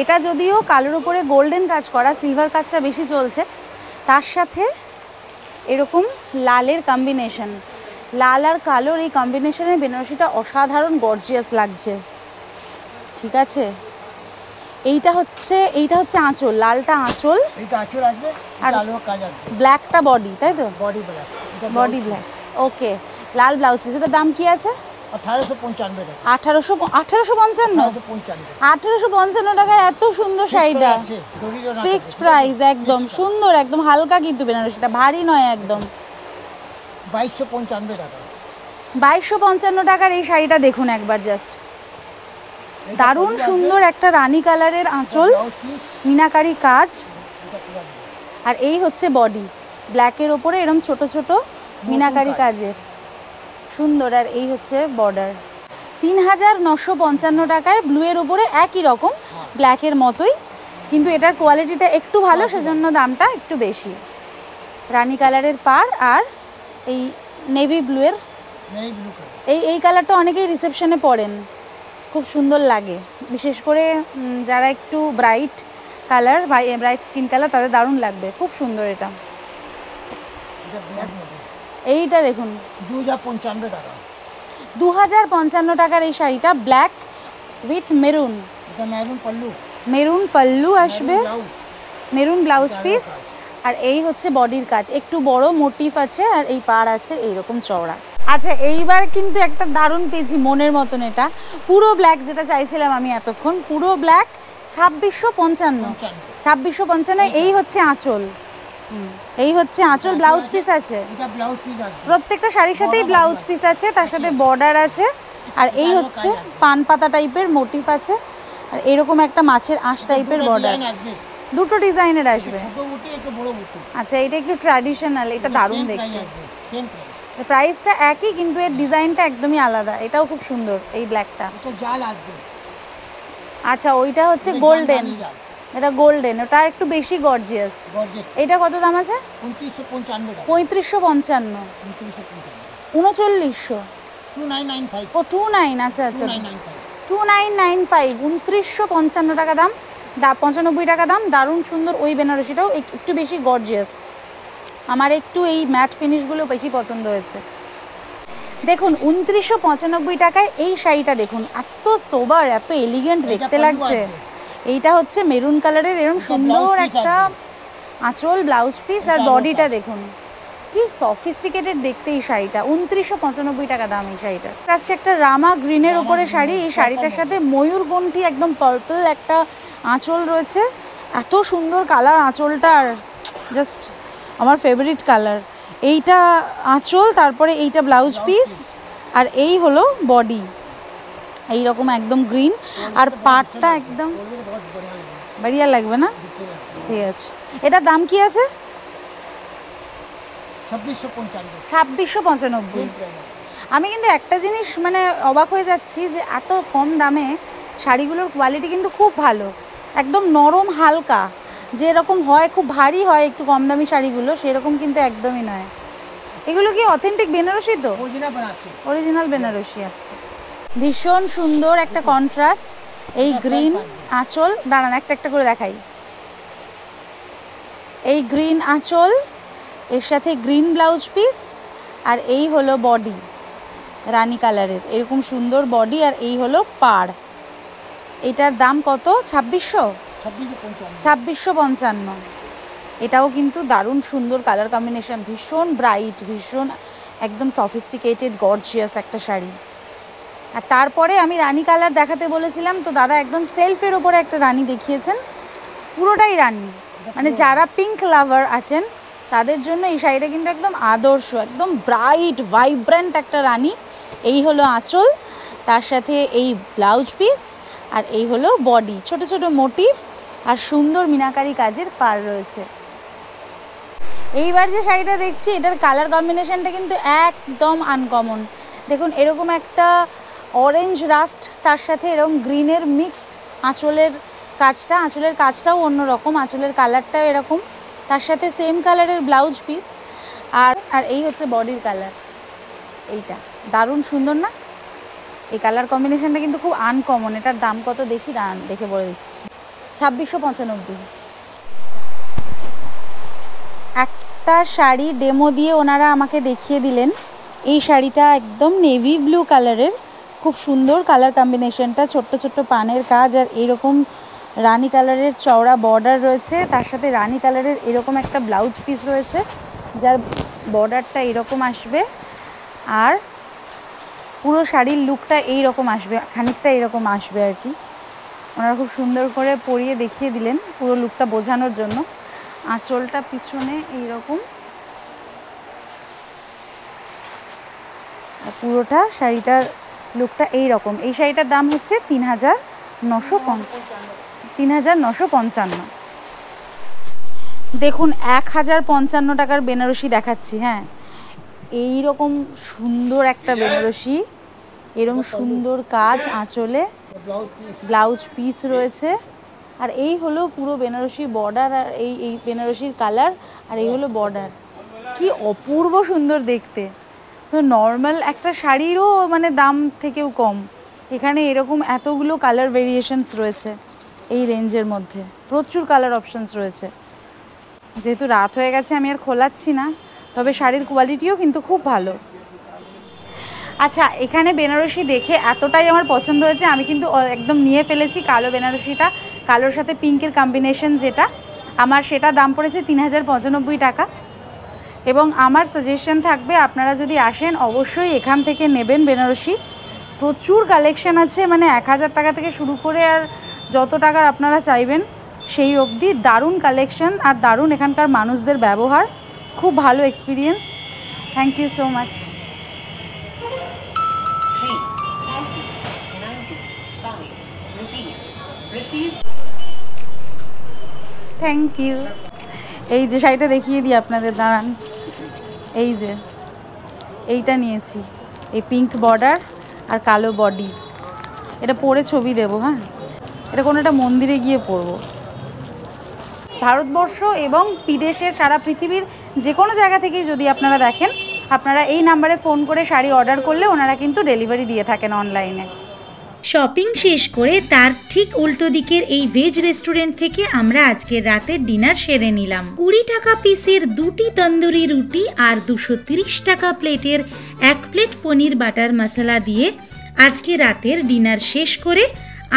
এটা যদিও কালোর উপরে গোল্ডেন কাজ করা, সিলভার কাজটা বেশি চলছে, তার সাথে এরকম লালের কম্বিনেশন, লাল আর কালোর এই কম্বিনেশনে বেনারসিটা অসাধারণ গর্জিয়াস লাগছে। ঠিক আছে, এইটা হচ্ছে আঁচল, লালটা আঁচল, এইটা আঁচল আসবে আর কালো কাজ আসবে, ব্ল্যাকটা বডি, তাই তো? Body black, body black. Okay, লাল ব্লাউজ পিস। এটার দাম কি আছে? 1855 টাকা। 1855 টাকায় এত সুন্দর শাড়িটা, ফিক্সড প্রাইস একদম সুন্দর, একদম হালকা কিন্তু বেনারসিটা ভারী নয় একদম। 2255 টাকা। 2255 টাকার এই শাড়িটা দেখুন একবার, জাস্ট দারুণ সুন্দর একটা রানী কালারের আঁচল, মিনাকারি কাজ, আর এই হচ্ছে বডি ব্ল্যাকের ওপরে এরকম ছোট ছোট মিনাকারি কাজের, সুন্দর। আর এই হচ্ছে বর্ডার। 3955 টাকায় ব্লুয়ের উপরে একই রকম ব্ল্যাকের মতোই, কিন্তু এটার কোয়ালিটিটা একটু ভালো, সেজন্য দামটা একটু বেশি। রানী কালারের পার আর এই নেভি ব্লুয়ের, এই কালারটা অনেকেই রিসেপশনে পরেন, খুব সুন্দর লাগে, বিশেষ করে যারা একটু bright colour, bright skin colour, তাদের দারুণ লাগবে, খুব সুন্দর এটা। এটা ব্ল্যাক মডেল। এইটা দেখুন 2095 টাকা। 2055 টাকার এই শাড়িটা ব্ল্যাক উইথ মেরুন। এটা মেরুন পাল্লু। মেরুন পাল্লু আসবে, মেরুন ব্লাউজ পিস, আর এই হচ্ছে বডির কাজ, একটু বড় মোটিভ আছে আর এই পাড় আছে এইরকম চওড়া। আচ্ছা এইবার কিন্তু একটা দারুণ পেয়েছি মনের মতন, এটা পুরো ব্ল্যাক যেটা চাইছিলাম আমি এতক্ষণ, পুরো ব্ল্যাক 2655। 2655 এই হচ্ছে আঁচল, এই হচ্ছে আঁচল, ব্লাউজ পিস আছে, এটা ব্লাউজ পিস আছে, প্রত্যেকটা শাড়ির সাথেই ব্লাউজ পিস আছে, তার সাথে বর্ডার আছে, আর এই হচ্ছে পান পাতা টাইপের মোটিভ আছে, আর এরকম একটা মাছের আঁশ টাইপের বর্ডার, দুটো ডিজাইনের আসবে। আচ্ছা এটা একটু ট্র্যাডিশনাল, এটা দারুণ দেখতে। প্রাইসটা একই কিন্তু এর ডিজাইনটা একদমই আলাদা, এটাও খুব সুন্দর এই ব্ল্যাকটা। আচ্ছা ওইটা হচ্ছে গোল্ডেন, এটা গোল্ডেন, ওটা একটু বেশি গর্জিয়াস। এটা কত দাম আছে? 3555। 3900। 2995। ও 29, আচ্ছা আচ্ছা 2995, 2955 টাকা দাম, 95 টাকা দাম। দারুণ সুন্দর ওই বেনারসিটাও একটু বেশি গর্জিয়াস, আমার একটু এই ম্যাট ফিনিশগুলো বেশি পছন্দ হয়েছে। দেখুন 2995 টাকায় এই শাড়িটা দেখুন, এত সোবার, এত এলিগেন্ট দেখতে লাগছে। এইটা হচ্ছে মেরুন কালারের, এরকম সুন্দর একটা আঁচল, ব্লাউজ পিস, আর বডিটা দেখুন কি সফিস্টিকেটেড দেখতে এই শাড়িটা। 2995 টাকা দাম এই শাড়িটার। কাছে একটা রামা গ্রিনের ওপরে শাড়ি, এই শাড়িটার সাথে ময়ূরকণ্ঠী একদম পার্পল একটা আঁচল রয়েছে, এত সুন্দর কালার আঁচলটার, জাস্ট আমার ফেভারিট কালার। এইটা আঁচল, তারপরে এইটা ব্লাউজ পিস, আর এই হলো বডি, এইরকম একদম গ্রিন, আর পাটটা একদম বাড়িয়া লাগবে না? ঠিক আছে, এটার দাম কি আছে? 2695। আমি কিন্তু একটা জিনিস মানে অবাক হয়ে যাচ্ছি যে এত কম দামে শাড়িগুলোর কোয়ালিটি কিন্তু খুব ভালো, একদম নরম হালকা, যেরকম হয় খুব ভারী হয় একটু কম দামি শাড়িগুলো, সেরকম কিন্তু একদমই নয়। এগুলো কি অথেন্টিক বেনারসি? তো অরিজিনাল বেনারসি। আছে, ভীষণ সুন্দর একটা কন্ট্রাস্ট, এই গ্রিন আঁচল, দাঁড়ান একটা একটা করে দেখাই। এই গ্রিন আঁচল, এর সাথে গ্রিন ব্লাউজ পিস, আর এই হলো বডি রানী কালারের, এরকম সুন্দর বডি, আর এই হলো পাড়। এটার দাম কত? 2655। এটাও কিন্তু দারুণ সুন্দর কালার কম্বিনেশন, ভীষণ ব্রাইট, ভীষণ একদম সফিস্টিকেটেড গর্জিয়াস একটা শাড়ি। আর তারপরে আমি রানী কালার দেখাতে বলেছিলাম, তো দাদা একদম সেলফের ওপরে একটা রানী দেখিয়েছেন, পুরোটাই রানী, মানে যারা পিঙ্ক লাভার আছেন তাদের জন্য এই শাড়িটা কিন্তু একদম আদর্শ, একদম ব্রাইট ভাইব্রেন্ট একটা রানী। এই হলো আঁচল, তার সাথে এই ব্লাউজ পিস, আর এই হলো বডি, ছোট ছোট মোটিভ আর সুন্দর মিনাকারি কাজের পাড় রয়েছে। এইবার যে শাড়িটা দেখছি এটার কালার কম্বিনেশনটা কিন্তু একদম আনকমন। দেখুন এরকম একটা অরেঞ্জ রাস্ট, তার সাথে এরকম গ্রিনের মিক্সড আঁচলের কাজটা, আঁচলের কাজটাও অন্যরকম, আঁচলের কালারটাও এরকম, তার সাথে সেম কালারের ব্লাউজ পিস, আর এই হচ্ছে বডির কালার। এইটা দারুণ সুন্দর না? এই কালার কম্বিনেশনটা কিন্তু খুব আনকমন। এটার দাম কত দেখি, দেখে বলে দিচ্ছি, 2695। একটা শাড়ি ডেমো দিয়ে ওনারা আমাকে দেখিয়ে দিলেন, এই শাড়িটা একদম নেভি ব্লু কালারের, খুব সুন্দর কালার কম্বিনেশনটা, ছোট্ট ছোট্ট পানের কাজ, আর এইরকম রানী কালারের চওড়া বর্ডার রয়েছে, তার সাথে রানী কালারের এরকম একটা ব্লাউজ পিস রয়েছে, যার বর্ডারটা এরকম আসবে, আর পুরো শাড়ির লুকটা এই রকম আসবে, খানিকটা এরকম আসবে আর কি। ওনারা খুব সুন্দর করে পরিয়ে দেখিয়ে দিলেন পুরো লুকটা বোঝানোর জন্য। আঁচলটা পিছনে এইরকম, আর পুরোটা শাড়িটার লুকটা এই রকম। এই শাড়িটার দাম হচ্ছে 3955। দেখুন 1055 টাকার বেনারসি দেখাচ্ছি। হ্যাঁ, এই রকম সুন্দর একটা বেনারসি, এরকম সুন্দর কাজ আঁচলে, ব্লাউজ পিস রয়েছে, আর এই হলো পুরো বেনারসি বর্ডার, আর এই বেনারসির কালার, আর এই হলো বর্ডার। কি অপূর্ব সুন্দর দেখতে। তো নর্মাল একটা শাড়িরও মানে দাম থেকেও কম, এখানে এরকম এতগুলো কালার ভেরিয়েশনস রয়েছে এই রেঞ্জের মধ্যে, প্রচুর কালার অপশানস রয়েছে। যেহেতু রাত হয়ে গেছে আমি আর খোলাচ্ছি না, তবে শাড়ির কোয়ালিটিও কিন্তু খুব ভালো। আচ্ছা, এখানে বেনারসি দেখে এতটাই আমার পছন্দ হয়েছে, আমি কিন্তু একদম নিয়ে ফেলেছি কালো বেনারসিটা, কালোর সাথে পিঙ্কের কম্বিনেশন যেটা, আমার সেটা দাম পড়েছে 3095 টাকা। এবং আমার সাজেশন থাকবে, আপনারা যদি আসেন অবশ্যই এখান থেকে নেবেন বেনারসি। প্রচুর কালেকশান আছে, মানে 1000 টাকা থেকে শুরু করে আর যত টাকার আপনারা চাইবেন সেই অবধি দারুণ কালেকশান, আর দারুণ এখানকার মানুষদের ব্যবহার, খুব ভালো experience. Thank you so much. Thank you. এই যে শাড়িটা দেখিয়ে দিই আপনাদের, দাঁড়ান। এই যে এইটা নিয়েছি, এই পিঙ্ক বর্ডার আর কালো বডি, এটা পরে ছবি দেবো। হ্যাঁ, এটা কোনো একটা মন্দিরে গিয়ে পরবো। ভারতবর্ষ এবং বিদেশের, সারা পৃথিবীর যে কোনো জায়গা থেকেই যদি আপনারা দেখেন, আপনারা এই নাম্বারে ফোন করে শাড়ি অর্ডার করলে ওনারা কিন্তু ডেলিভারি দিয়ে থাকেন অনলাইনে। শপিং শেষ করে তার ঠিক উল্টো দিকের এই ভেজ রেস্টুরেন্ট থেকে আমরা আজকের রাতের ডিনার সেরে নিলাম। 20 টাকা পিসের 2টি তন্দুরি রুটি আর 230 টাকা প্লেটের 1 প্লেট পনির বাটার মশলা দিয়ে আজকে রাতের ডিনার শেষ করে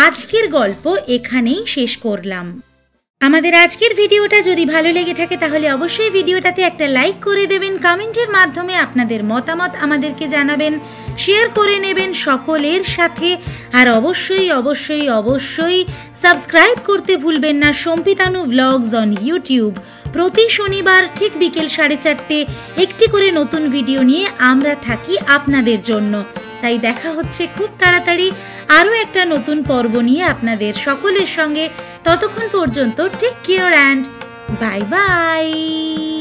আজকের গল্প এখানেই শেষ করলাম। আমাদের আজকের ভিডিওটা যদি ভালো লেগে থাকে তাহলে অবশ্যই ভিডিওটাতে একটা লাইক করে দেবেন, কমেন্টের মাধ্যমে আপনাদের মতামত আমাদেরকে জানাবেন, শেয়ার করে নেবেন সকলের সাথে, আর অবশ্যই অবশ্যই অবশ্যই সাবস্ক্রাইব করতে ভুলবেন না সম্পিতানু ব্লগস অন ইউটিউব। প্রতি শনিবার ঠিক বিকেল 4:30 একটি করে নতুন ভিডিও নিয়ে আমরা থাকি আপনাদের জন্য। তাই দেখা হচ্ছে খুব তাড়াতাড়ি আরও একটা নতুন পর্ব নিয়ে আপনাদের সকলের সঙ্গে। ততক্ষণ পর্যন্ত take care and bye by.